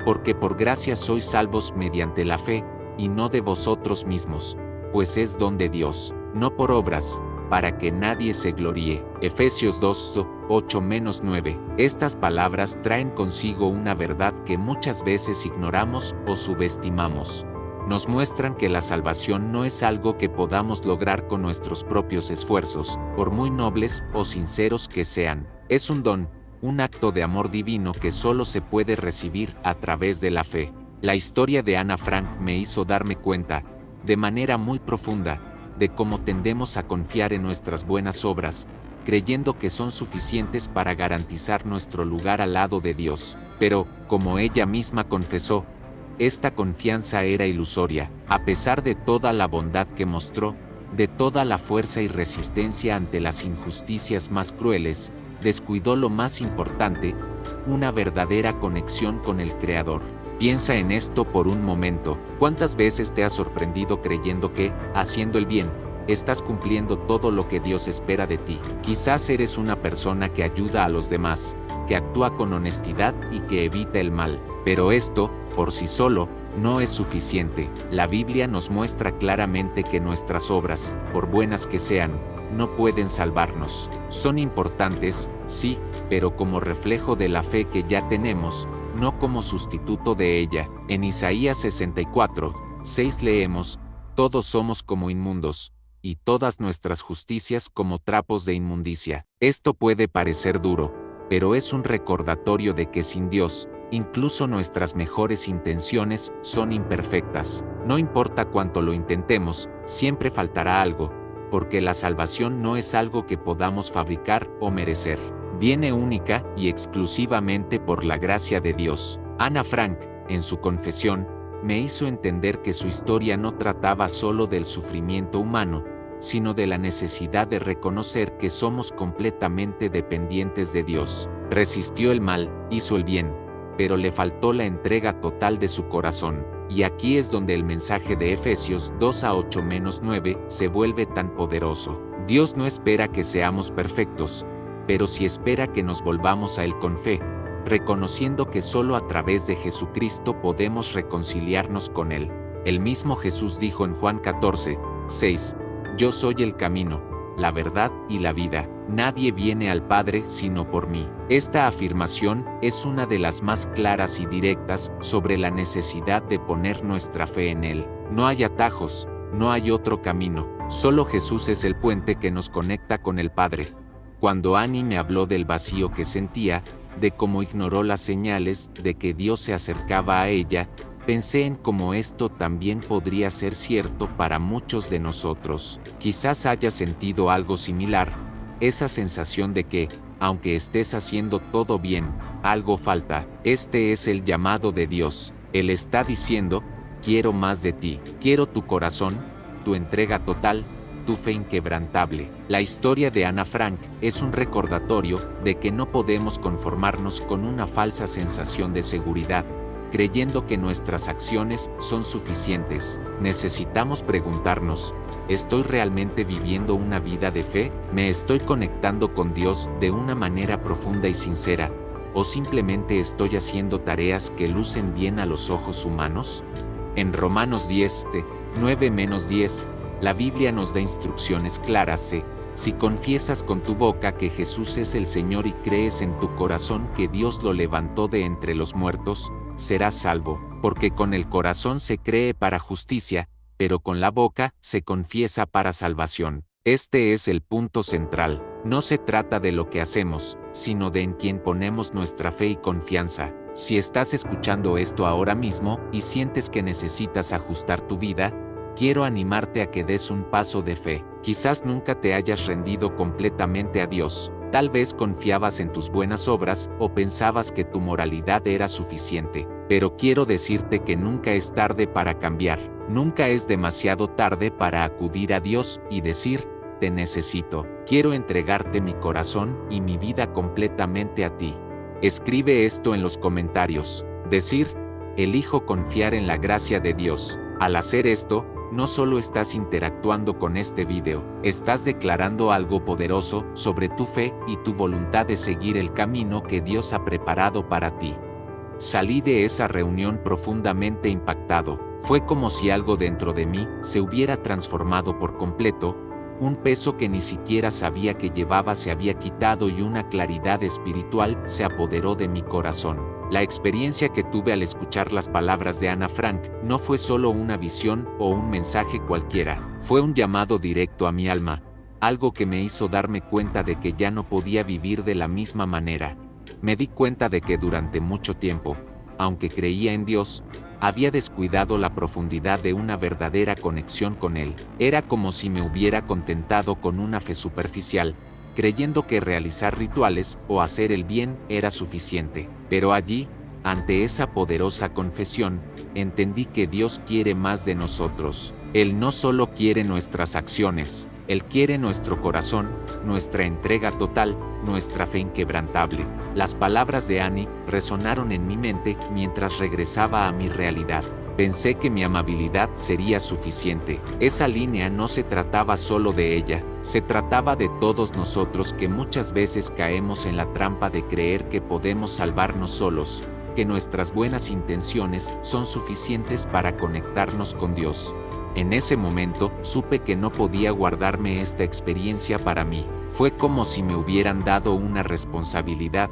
porque por gracia sois salvos mediante la fe, y no de vosotros mismos, pues es don de Dios, no por obras, para que nadie se gloríe. Efesios 2:8-9. Estas palabras traen consigo una verdad que muchas veces ignoramos o subestimamos. Nos muestran que la salvación no es algo que podamos lograr con nuestros propios esfuerzos, por muy nobles o sinceros que sean. Es un don, un acto de amor divino que solo se puede recibir a través de la fe. La historia de Ana Frank me hizo darme cuenta, de manera muy profunda, de cómo tendemos a confiar en nuestras buenas obras, creyendo que son suficientes para garantizar nuestro lugar al lado de Dios. Pero, como ella misma confesó, esta confianza era ilusoria. A pesar de toda la bondad que mostró, de toda la fuerza y resistencia ante las injusticias más crueles, descuidó lo más importante: una verdadera conexión con el Creador. Piensa en esto por un momento. ¿Cuántas veces te has sorprendido creyendo que, haciendo el bien, estás cumpliendo todo lo que Dios espera de ti? Quizás eres una persona que ayuda a los demás, que actúa con honestidad y que evita el mal. Pero esto, por sí solo, no es suficiente. La Biblia nos muestra claramente que nuestras obras, por buenas que sean, no pueden salvarnos. Son importantes, sí, pero como reflejo de la fe que ya tenemos, no como sustituto de ella. En Isaías 64:6 leemos: todos somos como inmundos, y todas nuestras justicias como trapos de inmundicia. Esto puede parecer duro, pero es un recordatorio de que sin Dios, incluso nuestras mejores intenciones son imperfectas. No importa cuánto lo intentemos, siempre faltará algo, porque la salvación no es algo que podamos fabricar o merecer. Viene única y exclusivamente por la gracia de Dios. Ana Frank, en su confesión, me hizo entender que su historia no trataba solo del sufrimiento humano, sino de la necesidad de reconocer que somos completamente dependientes de Dios. Resistió el mal, hizo el bien, pero le faltó la entrega total de su corazón. Y aquí es donde el mensaje de Efesios 2:8-9 se vuelve tan poderoso. Dios no espera que seamos perfectos, pero sí espera que nos volvamos a Él con fe, reconociendo que solo a través de Jesucristo podemos reconciliarnos con Él. El mismo Jesús dijo en Juan 14:6, Yo soy el camino, la verdad y la vida. Nadie viene al Padre sino por mí. Esta afirmación es una de las más claras y directas sobre la necesidad de poner nuestra fe en Él. No hay atajos, no hay otro camino. Solo Jesús es el puente que nos conecta con el Padre. Cuando Annie me habló del vacío que sentía, de cómo ignoró las señales de que Dios se acercaba a ella, pensé en cómo esto también podría ser cierto para muchos de nosotros. Quizás hayas sentido algo similar, esa sensación de que, aunque estés haciendo todo bien, algo falta. Este es el llamado de Dios. Él está diciendo: quiero más de ti, quiero tu corazón, tu entrega total, tu fe inquebrantable. La historia de Ana Frank es un recordatorio de que no podemos conformarnos con una falsa sensación de seguridad, creyendo que nuestras acciones son suficientes. Necesitamos preguntarnos, ¿estoy realmente viviendo una vida de fe? ¿Me estoy conectando con Dios de una manera profunda y sincera? ¿O simplemente estoy haciendo tareas que lucen bien a los ojos humanos? En Romanos 10, 9-10, la Biblia nos da instrucciones claras. Si confiesas con tu boca que Jesús es el Señor y crees en tu corazón que Dios lo levantó de entre los muertos, serás salvo, porque con el corazón se cree para justicia, pero con la boca se confiesa para salvación. Este es el punto central. No se trata de lo que hacemos, sino de en quien ponemos nuestra fe y confianza. Si estás escuchando esto ahora mismo y sientes que necesitas ajustar tu vida, quiero animarte a que des un paso de fe. Quizás nunca te hayas rendido completamente a Dios. Tal vez confiabas en tus buenas obras o pensabas que tu moralidad era suficiente. Pero quiero decirte que nunca es tarde para cambiar. Nunca es demasiado tarde para acudir a Dios y decir, te necesito. Quiero entregarte mi corazón y mi vida completamente a ti. Escribe esto en los comentarios. Decir, elijo confiar en la gracia de Dios. Al hacer esto, no solo estás interactuando con este video, estás declarando algo poderoso sobre tu fe y tu voluntad de seguir el camino que Dios ha preparado para ti. Salí de esa reunión profundamente impactado. Fue como si algo dentro de mí se hubiera transformado por completo. Un peso que ni siquiera sabía que llevaba se había quitado y una claridad espiritual se apoderó de mi corazón. La experiencia que tuve al escuchar las palabras de Ana Frank no fue solo una visión o un mensaje cualquiera, fue un llamado directo a mi alma, algo que me hizo darme cuenta de que ya no podía vivir de la misma manera. Me di cuenta de que durante mucho tiempo, aunque creía en Dios, había descuidado la profundidad de una verdadera conexión con Él. Era como si me hubiera contentado con una fe superficial, creyendo que realizar rituales o hacer el bien era suficiente. Pero allí, ante esa poderosa confesión, entendí que Dios quiere más de nosotros. Él no solo quiere nuestras acciones, Él quiere nuestro corazón, nuestra entrega total, nuestra fe inquebrantable. Las palabras de Annie resonaron en mi mente mientras regresaba a mi realidad. Pensé que mi amabilidad sería suficiente. Esa línea no se trataba solo de ella, se trataba de todos nosotros que muchas veces caemos en la trampa de creer que podemos salvarnos solos, que nuestras buenas intenciones son suficientes para conectarnos con Dios. En ese momento, supe que no podía guardarme esta experiencia para mí. Fue como si me hubieran dado una responsabilidad,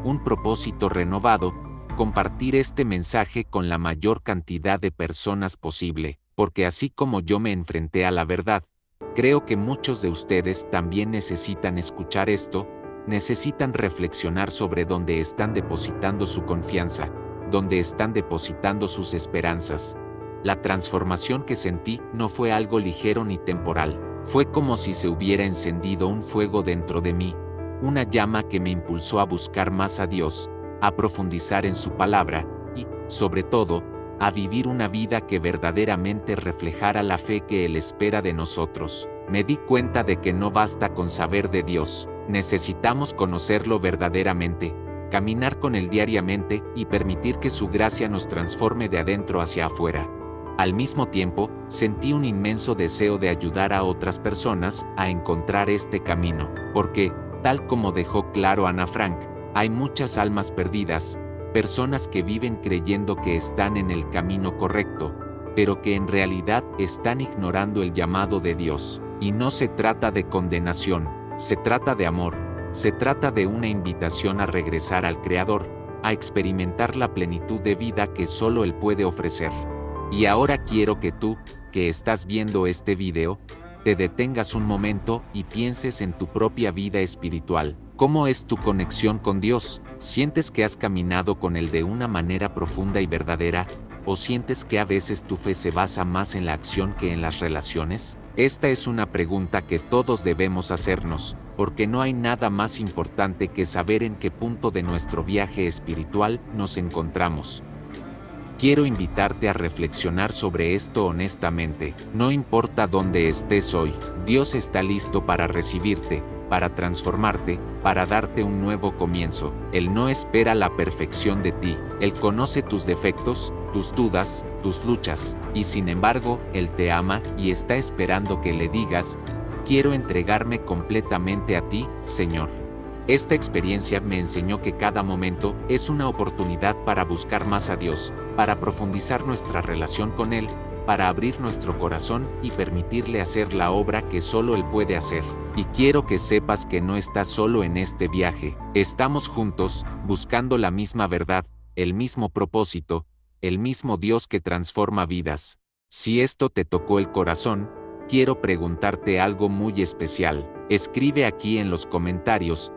un propósito renovado, compartir este mensaje con la mayor cantidad de personas posible, porque así como yo me enfrenté a la verdad, creo que muchos de ustedes también necesitan escuchar esto, necesitan reflexionar sobre dónde están depositando su confianza, dónde están depositando sus esperanzas. La transformación que sentí no fue algo ligero ni temporal, fue como si se hubiera encendido un fuego dentro de mí, una llama que me impulsó a buscar más a Dios, a profundizar en su palabra y, sobre todo, a vivir una vida que verdaderamente reflejara la fe que Él espera de nosotros. Me di cuenta de que no basta con saber de Dios, necesitamos conocerlo verdaderamente, caminar con Él diariamente y permitir que su gracia nos transforme de adentro hacia afuera. Al mismo tiempo, sentí un inmenso deseo de ayudar a otras personas a encontrar este camino, porque, tal como dejó claro Ana Frank, hay muchas almas perdidas, personas que viven creyendo que están en el camino correcto, pero que en realidad están ignorando el llamado de Dios. Y no se trata de condenación, se trata de amor, se trata de una invitación a regresar al Creador, a experimentar la plenitud de vida que solo Él puede ofrecer. Y ahora quiero que tú, que estás viendo este video, te detengas un momento y pienses en tu propia vida espiritual. ¿Cómo es tu conexión con Dios? ¿Sientes que has caminado con Él de una manera profunda y verdadera? ¿O sientes que a veces tu fe se basa más en la acción que en las relaciones? Esta es una pregunta que todos debemos hacernos, porque no hay nada más importante que saber en qué punto de nuestro viaje espiritual nos encontramos. Quiero invitarte a reflexionar sobre esto honestamente. No importa dónde estés hoy, Dios está listo para recibirte, para transformarte, para darte un nuevo comienzo. Él no espera la perfección de ti. Él conoce tus defectos, tus dudas, tus luchas, y sin embargo, Él te ama y está esperando que le digas: quiero entregarme completamente a ti, Señor. Esta experiencia me enseñó que cada momento es una oportunidad para buscar más a Dios, para profundizar nuestra relación con Él, para abrir nuestro corazón y permitirle hacer la obra que solo Él puede hacer. Y quiero que sepas que no estás solo en este viaje. Estamos juntos, buscando la misma verdad, el mismo propósito, el mismo Dios que transforma vidas. Si esto te tocó el corazón, quiero preguntarte algo muy especial. Escribe aquí en los comentarios: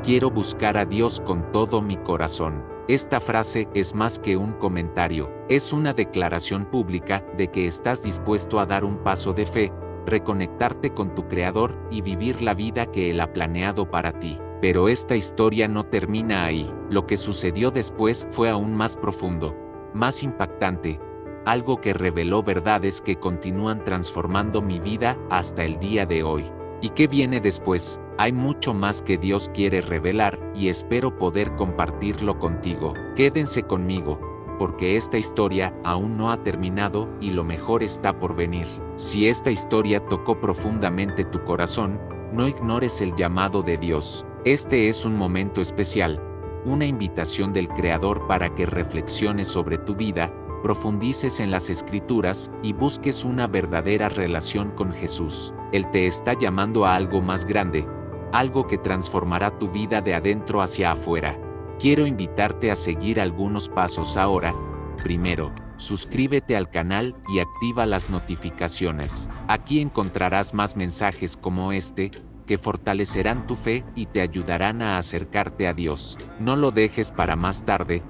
quiero buscar a Dios con todo mi corazón. Esta frase es más que un comentario, es una declaración pública de que estás dispuesto a dar un paso de fe, reconectarte con tu Creador y vivir la vida que Él ha planeado para ti. Pero esta historia no termina ahí. Lo que sucedió después fue aún más profundo, más impactante, algo que reveló verdades que continúan transformando mi vida hasta el día de hoy. ¿Y qué viene después? Hay mucho más que Dios quiere revelar y espero poder compartirlo contigo. Quédense conmigo, porque esta historia aún no ha terminado y lo mejor está por venir. Si esta historia tocó profundamente tu corazón, no ignores el llamado de Dios. Este es un momento especial, una invitación del Creador para que reflexiones sobre tu vida, profundices en las Escrituras y busques una verdadera relación con Jesús. Él te está llamando a algo más grande, algo que transformará tu vida de adentro hacia afuera. Quiero invitarte a seguir algunos pasos ahora. Primero, suscríbete al canal y activa las notificaciones. Aquí encontrarás más mensajes como este, que fortalecerán tu fe y te ayudarán a acercarte a Dios. No lo dejes para más tarde.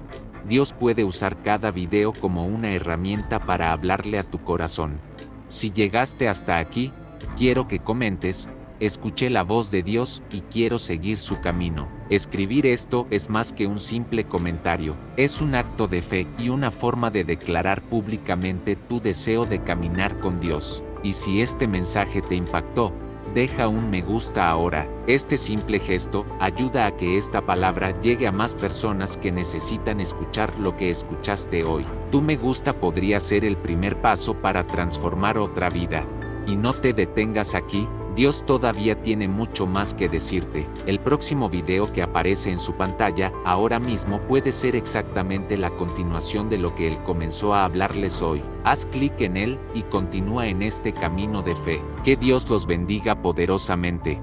Dios puede usar cada video como una herramienta para hablarle a tu corazón. Si llegaste hasta aquí, quiero que comentes: escuché la voz de Dios y quiero seguir su camino. Escribir esto es más que un simple comentario, es un acto de fe y una forma de declarar públicamente tu deseo de caminar con Dios. Y si este mensaje te impactó, deja un me gusta ahora. Este simple gesto ayuda a que esta palabra llegue a más personas que necesitan escuchar lo que escuchaste hoy. Tu me gusta podría ser el primer paso para transformar otra vida. Y no te detengas aquí. Dios todavía tiene mucho más que decirte. El próximo video que aparece en su pantalla ahora mismo puede ser exactamente la continuación de lo que Él comenzó a hablarles hoy. Haz clic en él y continúa en este camino de fe. Que Dios los bendiga poderosamente.